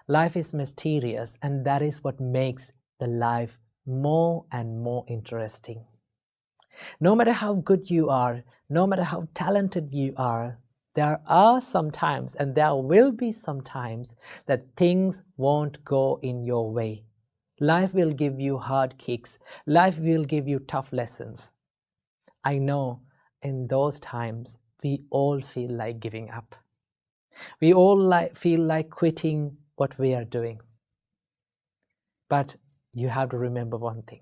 Life is mysterious, and that is what makes the life more and more interesting. No matter how good you are, no matter how talented you are, there are some times, and there will be some times, that things won't go in your way. Life will give you hard kicks. Life will give you tough lessons. I know in those times, we all feel like giving up. We all feel like quitting what we are doing. But you have to remember one thing.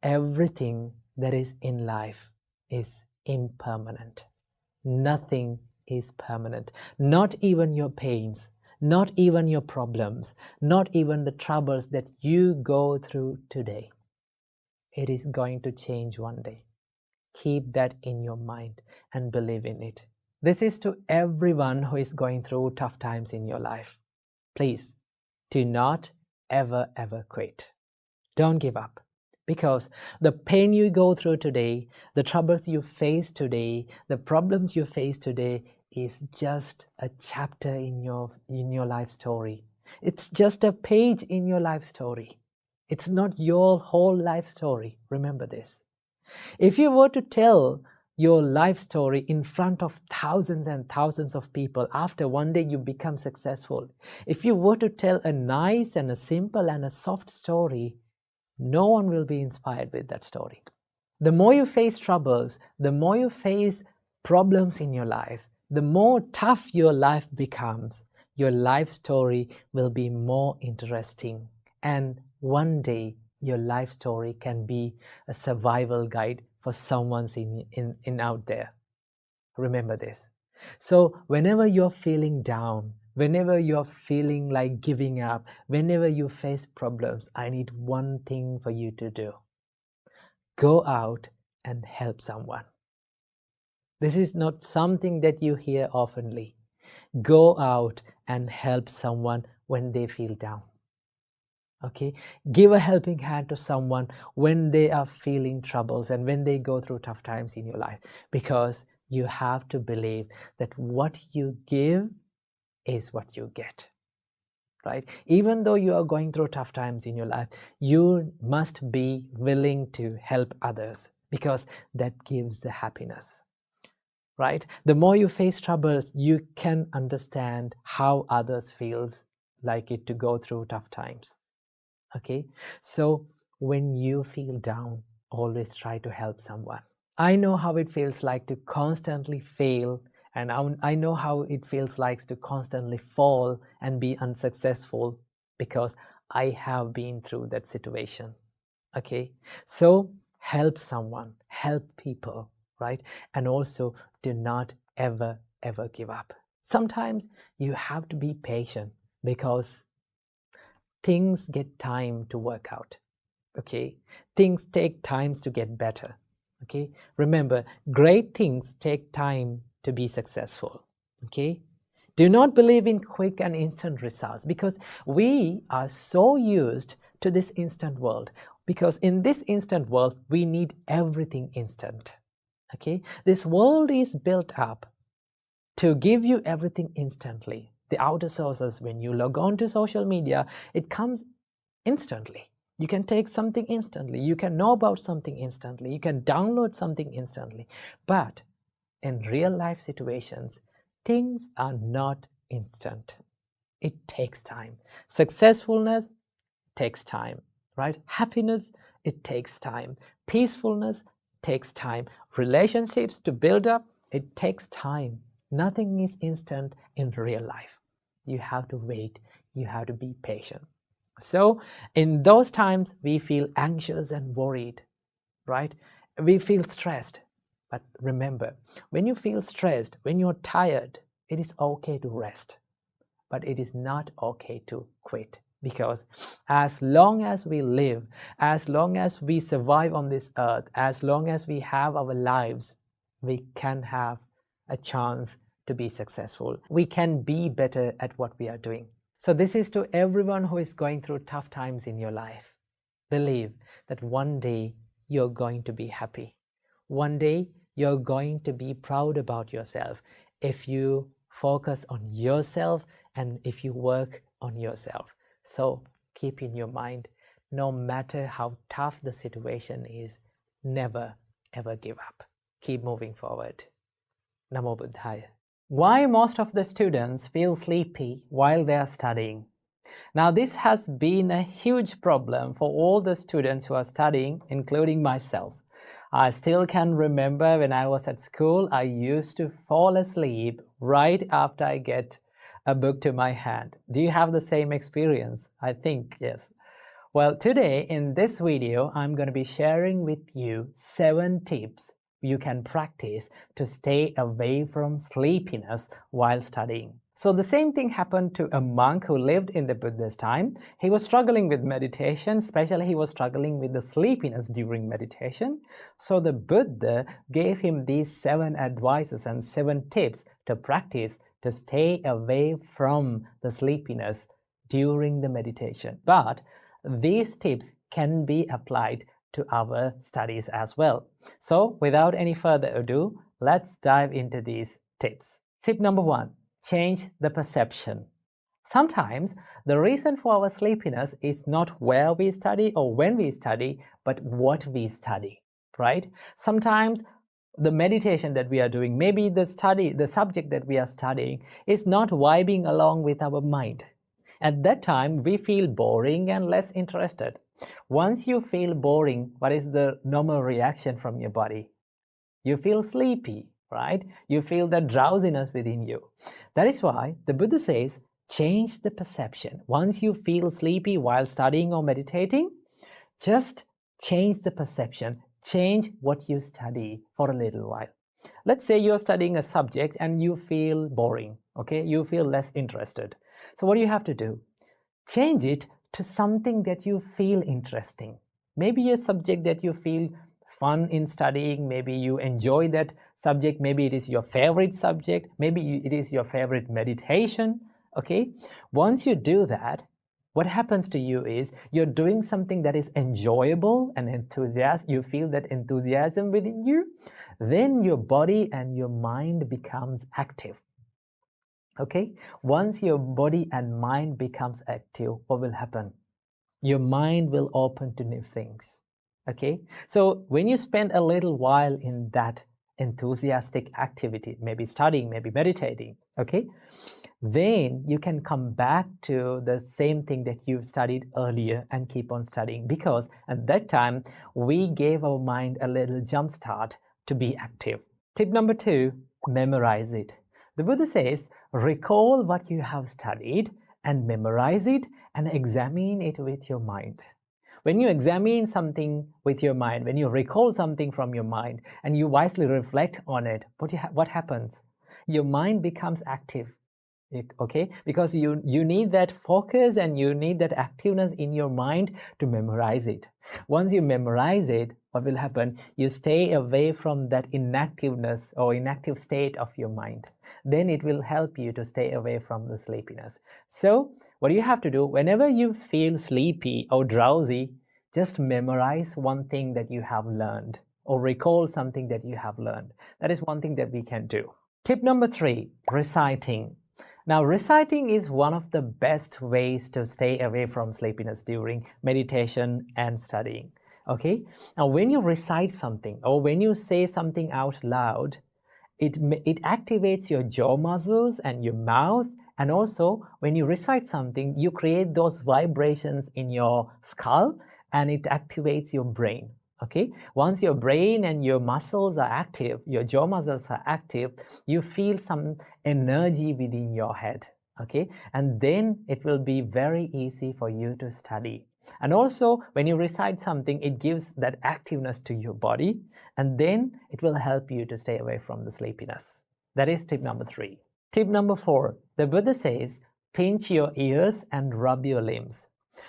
Everything that is in life is impermanent. Nothing is permanent. Not even your pains, not even your problems, not even the troubles that you go through today. It is going to change one day. Keep that in your mind and believe in it. This is to everyone who is going through tough times in your life. Please do not ever quit. Don't give up. Because the pain you go through today, the troubles you face today, the problems you face today is just a chapter in your life story. It's just a page in your life story. It's not your whole life story. Remember this. If you were to tell your life story in front of thousands and thousands of people after one day you become successful, if you were to tell a nice and a simple and a soft story, no one will be inspired with that story. The more you face troubles, the more you face problems in your life, the more tough your life becomes, your life story will be more interesting. And one day, your life story can be a survival guide for someone's in out there. Remember this. So whenever you're feeling down, whenever you're feeling like giving up, whenever you face problems, I need one thing for you to do. Go out and help someone. This is not something that you hear oftenly. Go out and help someone when they feel down. Okay? Give a helping hand to someone when they are feeling troubles and when they go through tough times in your life. Because you have to believe that what you give is what you get, right? Even though you are going through tough times in your life, you must be willing to help others because that gives the happiness, right? The more you face troubles, you can understand how others feels like it to go through tough times, okay? So when you feel down, always try to help someone. I know how it feels like to constantly fail, and I know how it feels like to constantly fall and be unsuccessful because I have been through that situation. Okay, so help someone, help people, right? And also do not ever give up. Sometimes you have to be patient because things get time to work out. Okay, things take times to get better. Okay, remember, great things take time to be successful. Okay, do not believe in quick and instant results because we are so used to this instant world. Because in this instant world, we need everything instant. Okay, this world is built up to give you everything instantly. The outer sources, when you log on to social media, it comes instantly. You can take something instantly. You can know about something instantly. You can download something instantly. But in real life situations, things are not instant. It takes time. Successfulness takes time, right? Happiness, it takes time. Peacefulness takes time. Relationships to build up, it takes time. Nothing is instant in real life. You have to wait. You have to be patient. So in those times, we feel anxious and worried, right? We feel stressed. But remember, when you feel stressed, when you're tired, it is okay to rest. But it is not okay to quit, because as long as we live, as long as we survive on this earth, as long as we have our lives, we can have a chance to be successful. We can be better at what we are doing. So this is to everyone who is going through tough times in your life. Believe that one day you're going to be happy. One day you're going to be proud about yourself if you focus on yourself and if you work on yourself. So keep in your mind, no matter how tough the situation is, never ever give up. Keep moving forward. Namo Buddhaya. Why most of the students feel sleepy while they are studying? Now, this has been a huge problem for all the students who are studying, including myself. I still can remember when I was at school, I used to fall asleep right after I get a book to my hand. Do you have the same experience? I think yes. Well, today in this video, I'm going to be sharing with you 7 tips you can practice to stay away from sleepiness while studying. So the same thing happened to a monk who lived in the Buddha's time. He was struggling with meditation, especially he was struggling with the sleepiness during meditation. So the Buddha gave him these 7 advices and 7 tips to practice to stay away from the sleepiness during the meditation. But these tips can be applied to our studies as well. So without any further ado, let's dive into these tips. Tip number 1. Change the perception. Sometimes the reason for our sleepiness is not where we study or when we study, but what we study, right? Sometimes the meditation that we are doing, maybe the subject that we are studying is not vibing along with our mind. At that time, we feel boring and less interested. Once you feel boring, what is the normal reaction from your body? You feel sleepy, right? You feel that drowsiness within you. That is why the Buddha says, change the perception. Once you feel sleepy while studying or meditating, just change the perception. Change what you study for a little while. Let's say you're studying a subject and you feel boring, okay? You feel less interested. So what do you have to do? Change it to something that you feel interesting. Maybe a subject that you feel fun in studying, maybe you enjoy that subject, maybe it is your favorite subject, maybe it is your favorite meditation, okay? Once you do that, what happens to you is you're doing something that is enjoyable and enthusiastic. You feel that enthusiasm within you. Then your body and your mind becomes active. Okay? Once your body and mind becomes active, what will happen? Your mind will open to new things. Okay? So when you spend a little while in that enthusiastic activity, maybe studying, maybe meditating, okay? Then you can come back to the same thing that you studied earlier and keep on studying, because at that time we gave our mind a little jump start to be active. Tip number 2, memorize it. The Buddha says, recall what you have studied and memorize it and examine it with your mind. When you examine something with your mind, when you recall something from your mind and you wisely reflect on it, what happens? Your mind becomes active. Okay, because you need that focus and you need that activeness in your mind to memorize it. Once you memorize it, what will happen? You stay away from that inactiveness or inactive state of your mind. Then it will help you to stay away from the sleepiness. So what you have to do, whenever you feel sleepy or drowsy, just memorize one thing that you have learned or recall something that you have learned. That is one thing that we can do. Tip number 3, reciting. Now, reciting is one of the best ways to stay away from sleepiness during meditation and studying. Okay? Now, when you recite something or when you say something out loud, it activates your jaw muscles and your mouth And also, when you recite something, you create those vibrations in your skull and it activates your brain. Okay, once your brain and your muscles are active, your jaw muscles are active, you feel some energy within your head. Okay, and then it will be very easy for you to study. And also, when you recite something, it gives that activeness to your body, and then it will help you to stay away from the sleepiness. That is tip number 3. Tip number 4, the Buddha says, pinch your ears and rub your limbs.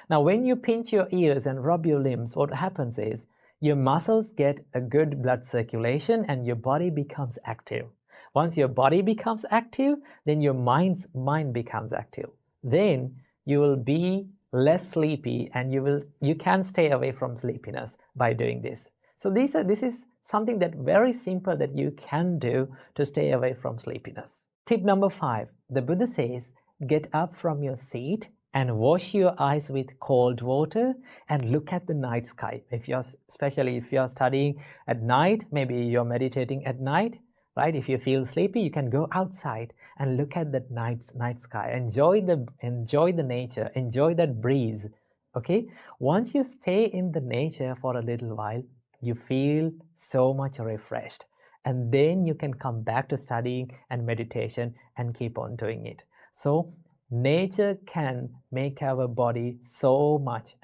Now, when you pinch your ears and rub your limbs, what happens is your muscles get a good blood circulation and your body becomes active. Once your body becomes active, then your mind becomes active. Then you will be less sleepy and you can stay away from sleepiness by doing this. So this is something that very simple that you can do to stay away from sleepiness. Tip number 5, the Buddha says, get up from your seat and wash your eyes with cold water and look at the night sky. Especially if you're studying at night, maybe you're meditating at night, right? If you feel sleepy, you can go outside and look at that night sky. Enjoy the nature, enjoy that breeze. Okay? Once you stay in the nature for a little while, you feel so much refreshed. And then you can come back to studying and meditation and keep on doing it. So nature can make our body so much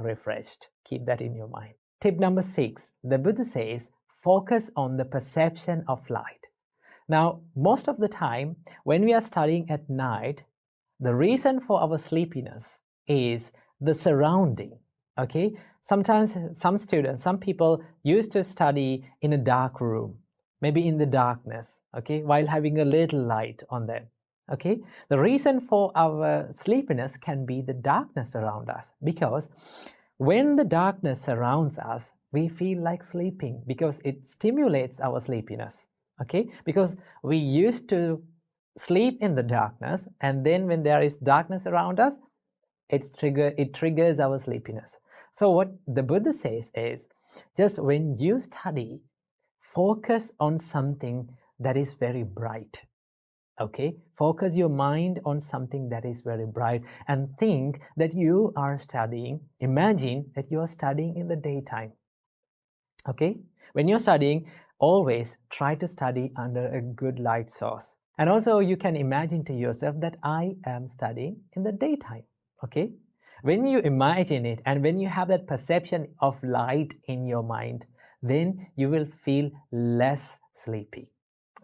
refreshed. Keep that in your mind. Tip number 6, the Buddha says, focus on the perception of light. Now, most of the time, when we are studying at night, the reason for our sleepiness is the surrounding. Okay? Sometimes some people used to study in a dark room, maybe in the darkness, okay, while having a little light on them. Okay, the reason for our sleepiness can be the darkness around us, because when the darkness surrounds us, we feel like sleeping because it stimulates our sleepiness. Okay, because we used to sleep in the darkness, and then when there is darkness around us, it triggers our sleepiness. So what the Buddha says is, just when you study, focus on something that is very bright. Okay, focus your mind on something that is very bright and think that you are studying. Imagine that you are studying in the daytime. Okay, when you're studying, always try to study under a good light source. And also you can imagine to yourself that I am studying in the daytime. Okay, when you imagine it and when you have that perception of light in your mind, then you will feel less sleepy.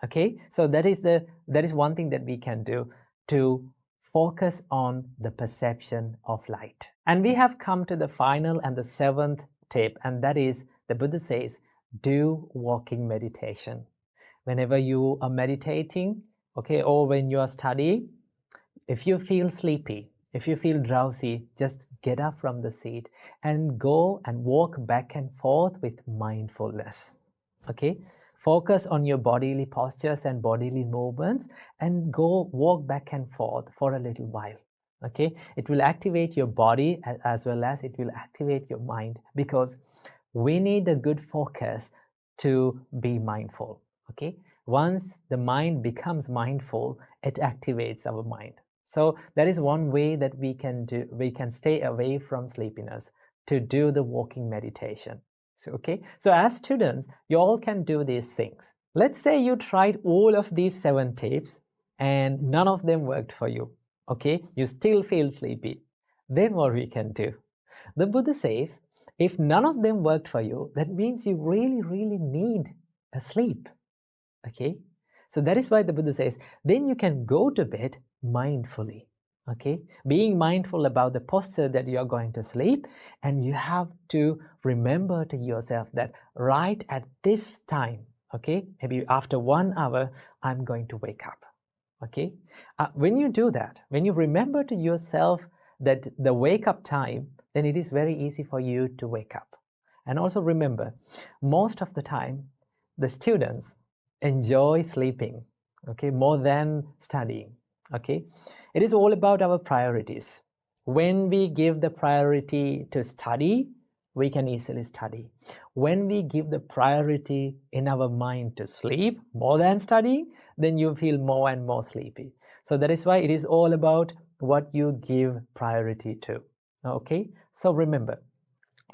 Okay, so that is one thing that we can do to focus on the perception of light. And we have come to the final and the 7th tip, and that is, the Buddha says, do walking meditation. Whenever you are meditating, okay, or when you are studying, if you feel sleepy, if you feel drowsy, just get up from the seat and go and walk back and forth with mindfulness. Okay, focus on your bodily postures and bodily movements and go walk back and forth for a little while. Okay, it will activate your body as well as it will activate your mind, because we need a good focus to be mindful. Okay, once the mind becomes mindful, it activates our mind. So that is one way that we can stay away from sleepiness, to do the walking meditation. So, okay, so as students, you all can do these things. Let's say you tried all of these 7 tips and none of them worked for you. Okay, you still feel sleepy. Then what we can do? The Buddha says, if none of them worked for you, that means you really need a sleep. Okay, so that is why the Buddha says, then you can go to bed mindfully. Okay, being mindful about the posture that you are going to sleep, and you have to remember to yourself that right at this time, okay, maybe after 1 hour, I'm going to wake up. Okay, when you do that, when you remember to yourself that the wake up time, then it is very easy for you to wake up. And also remember, most of the time, the students enjoy sleeping, okay, more than studying. Okay, it is all about our priorities. When we give the priority to study, we can easily study. When we give the priority in our mind to sleep more than studying, then you feel more and more sleepy. So that is why it is all about what you give priority to. Okay, so remember,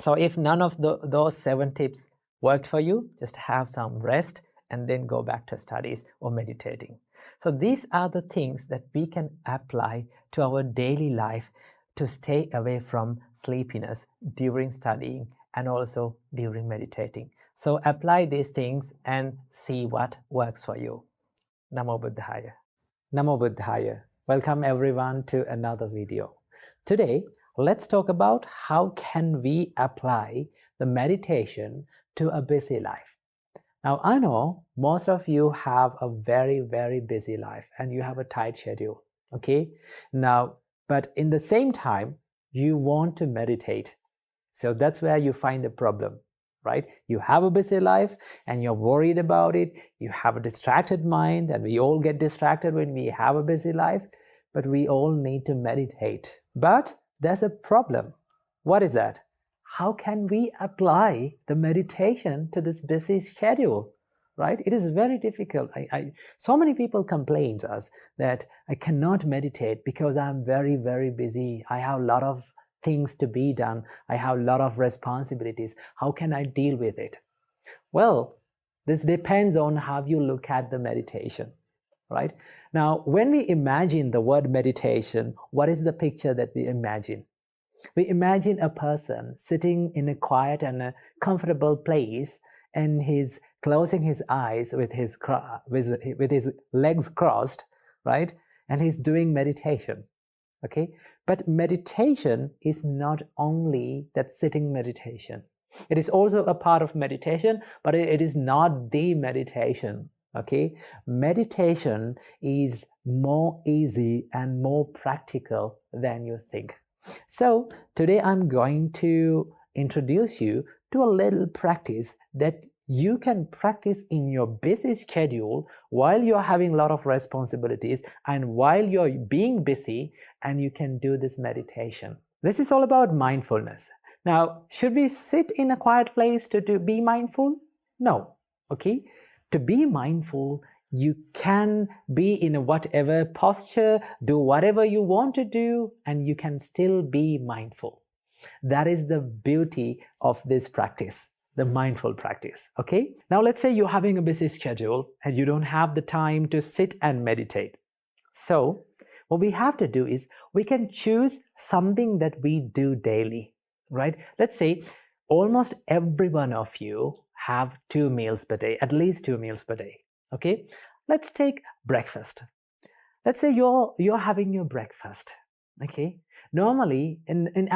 so if none of those 7 tips worked for you, just have some rest and then go back to studies or meditating. So these are the things that we can apply to our daily life to stay away from sleepiness during studying and also during meditating. So apply these things and see what works for you. Namo Buddhaya. Namo Buddhaya. Welcome everyone to another video. Today, let's talk about how can we apply the meditation to a busy life. Now, I know most of you have a very, very busy life and you have a tight schedule, okay? Now, but in the same time, you want to meditate. So that's where you find the problem, right? You have a busy life and you're worried about it. You have a distracted mind, and we all get distracted when we have a busy life, but we all need to meditate. But there's a problem. What is that? How can we apply the meditation to this busy schedule? Right? It is very difficult. So many people complain to us that I cannot meditate because I'm very, very busy. I have a lot of things to be done. I have a lot of responsibilities. How can I deal with it? Well, this depends on how you look at the meditation, right? Now, when we imagine the word meditation, what is the picture that we imagine? We imagine a person sitting in a quiet and a comfortable place, and he's closing his eyes with his legs crossed, right? And he's doing meditation. Okay, but meditation is not only that sitting meditation. It is also a part of meditation, but it is not the meditation. Okay, meditation is more easy and more practical than you think. So today I'm going to introduce you to a little practice that you can practice in your busy schedule while you're having a lot of responsibilities and while you're being busy, and you can do this meditation. This is all about mindfulness. Now, should we sit in a quiet place to be mindful? No. Okay? To be mindful, you can be in a whatever posture, do whatever you want to do, and you can still be mindful. That is the beauty of this practice, the mindful practice. Okay? Now let's say you're having a busy schedule and you don't have the time to sit and meditate. So what we have to do is we can choose something that we do daily, right? Let's say almost every one of you have 2 meals per day, at least 2 meals per day. Okay? Let's take breakfast. Let's say you're having your breakfast. Okay? Normally, in an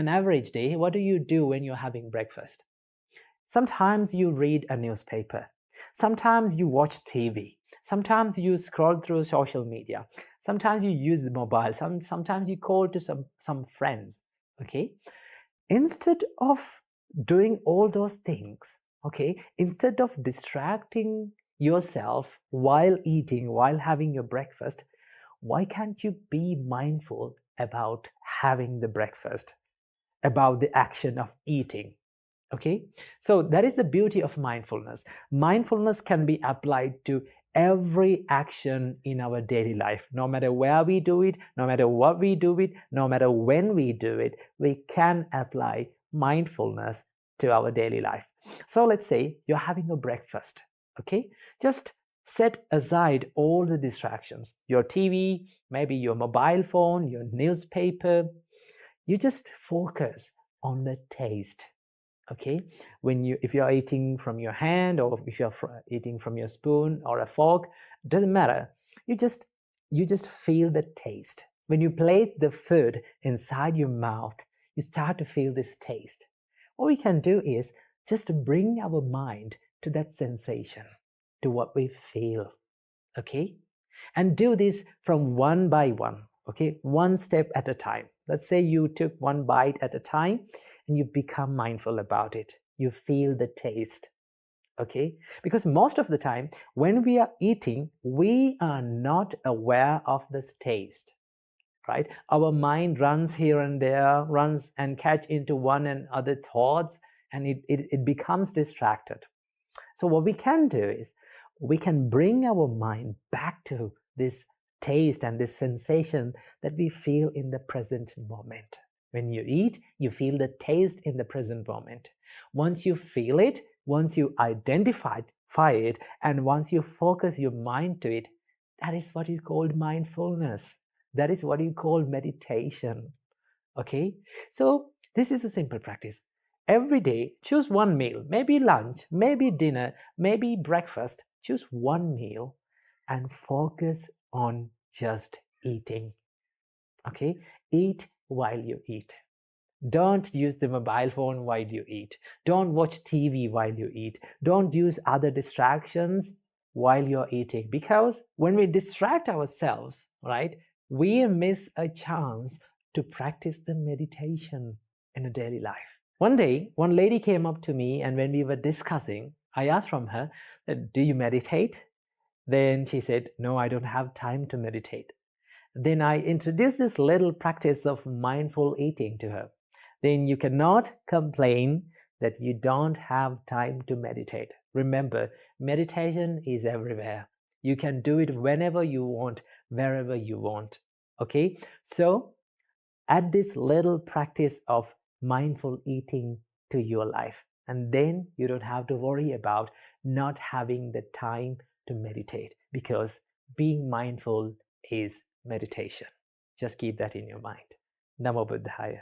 average day, what do you do when you're having breakfast? Sometimes you read a newspaper. Sometimes you watch TV. Sometimes you scroll through social media. Sometimes you use the mobile. Sometimes you call to some friends. Okay? Instead of doing all those things, okay, instead of distracting yourself while eating, while having your breakfast, why can't you be mindful about having the breakfast, about the action of eating? Okay, so that is the beauty of mindfulness. Mindfulness can be applied to every action in our daily life. No matter where we do it, no matter what we do it, no matter when we do it, we can apply mindfulness to our daily life. So let's say you're having a breakfast. Okay, just set aside all the distractions, your TV, maybe your mobile phone, your newspaper. You just focus on the taste. Okay, if you're eating from your hand, or if you're eating from your spoon or a fork, doesn't matter. You just feel the taste. When you place the food inside your mouth, you start to feel this taste. What we can do is just bring our mind to that sensation, to what we feel. Okay, and do this from one by one. Okay, one step at a time. Let's say you took one bite at a time and you become mindful about it. You feel the taste. Okay, because most of the time when we are eating, we are not aware of this taste, right? Our mind runs here and there, runs and catch into one and other thoughts, and it becomes distracted. So what we can do is we can bring our mind back to this taste and this sensation that we feel in the present moment. When you eat, you feel the taste in the present moment. Once you feel it, once you identify it, and once you focus your mind to it, that is what you call mindfulness. That is what you call meditation. Okay? So this is a simple practice. Every day, choose one meal, maybe lunch, maybe dinner, maybe breakfast. Choose one meal and focus on just eating. Okay? Eat while you eat. Don't use the mobile phone while you eat. Don't watch TV while you eat. Don't use other distractions while you're eating, because when we distract ourselves, right, we miss a chance to practice the meditation in a daily life. One day, one lady came up to me, and when we were discussing, I asked from her, do you meditate? Then she said, no, I don't have time to meditate. Then I introduced this little practice of mindful eating to her. Then you cannot complain that you don't have time to meditate. Remember, meditation is everywhere. You can do it whenever you want, wherever you want. Okay? So add this little practice of mindful eating to your life, and then you don't have to worry about not having the time to meditate, because being mindful is meditation. Just keep that in your mind. Namo Buddhaya.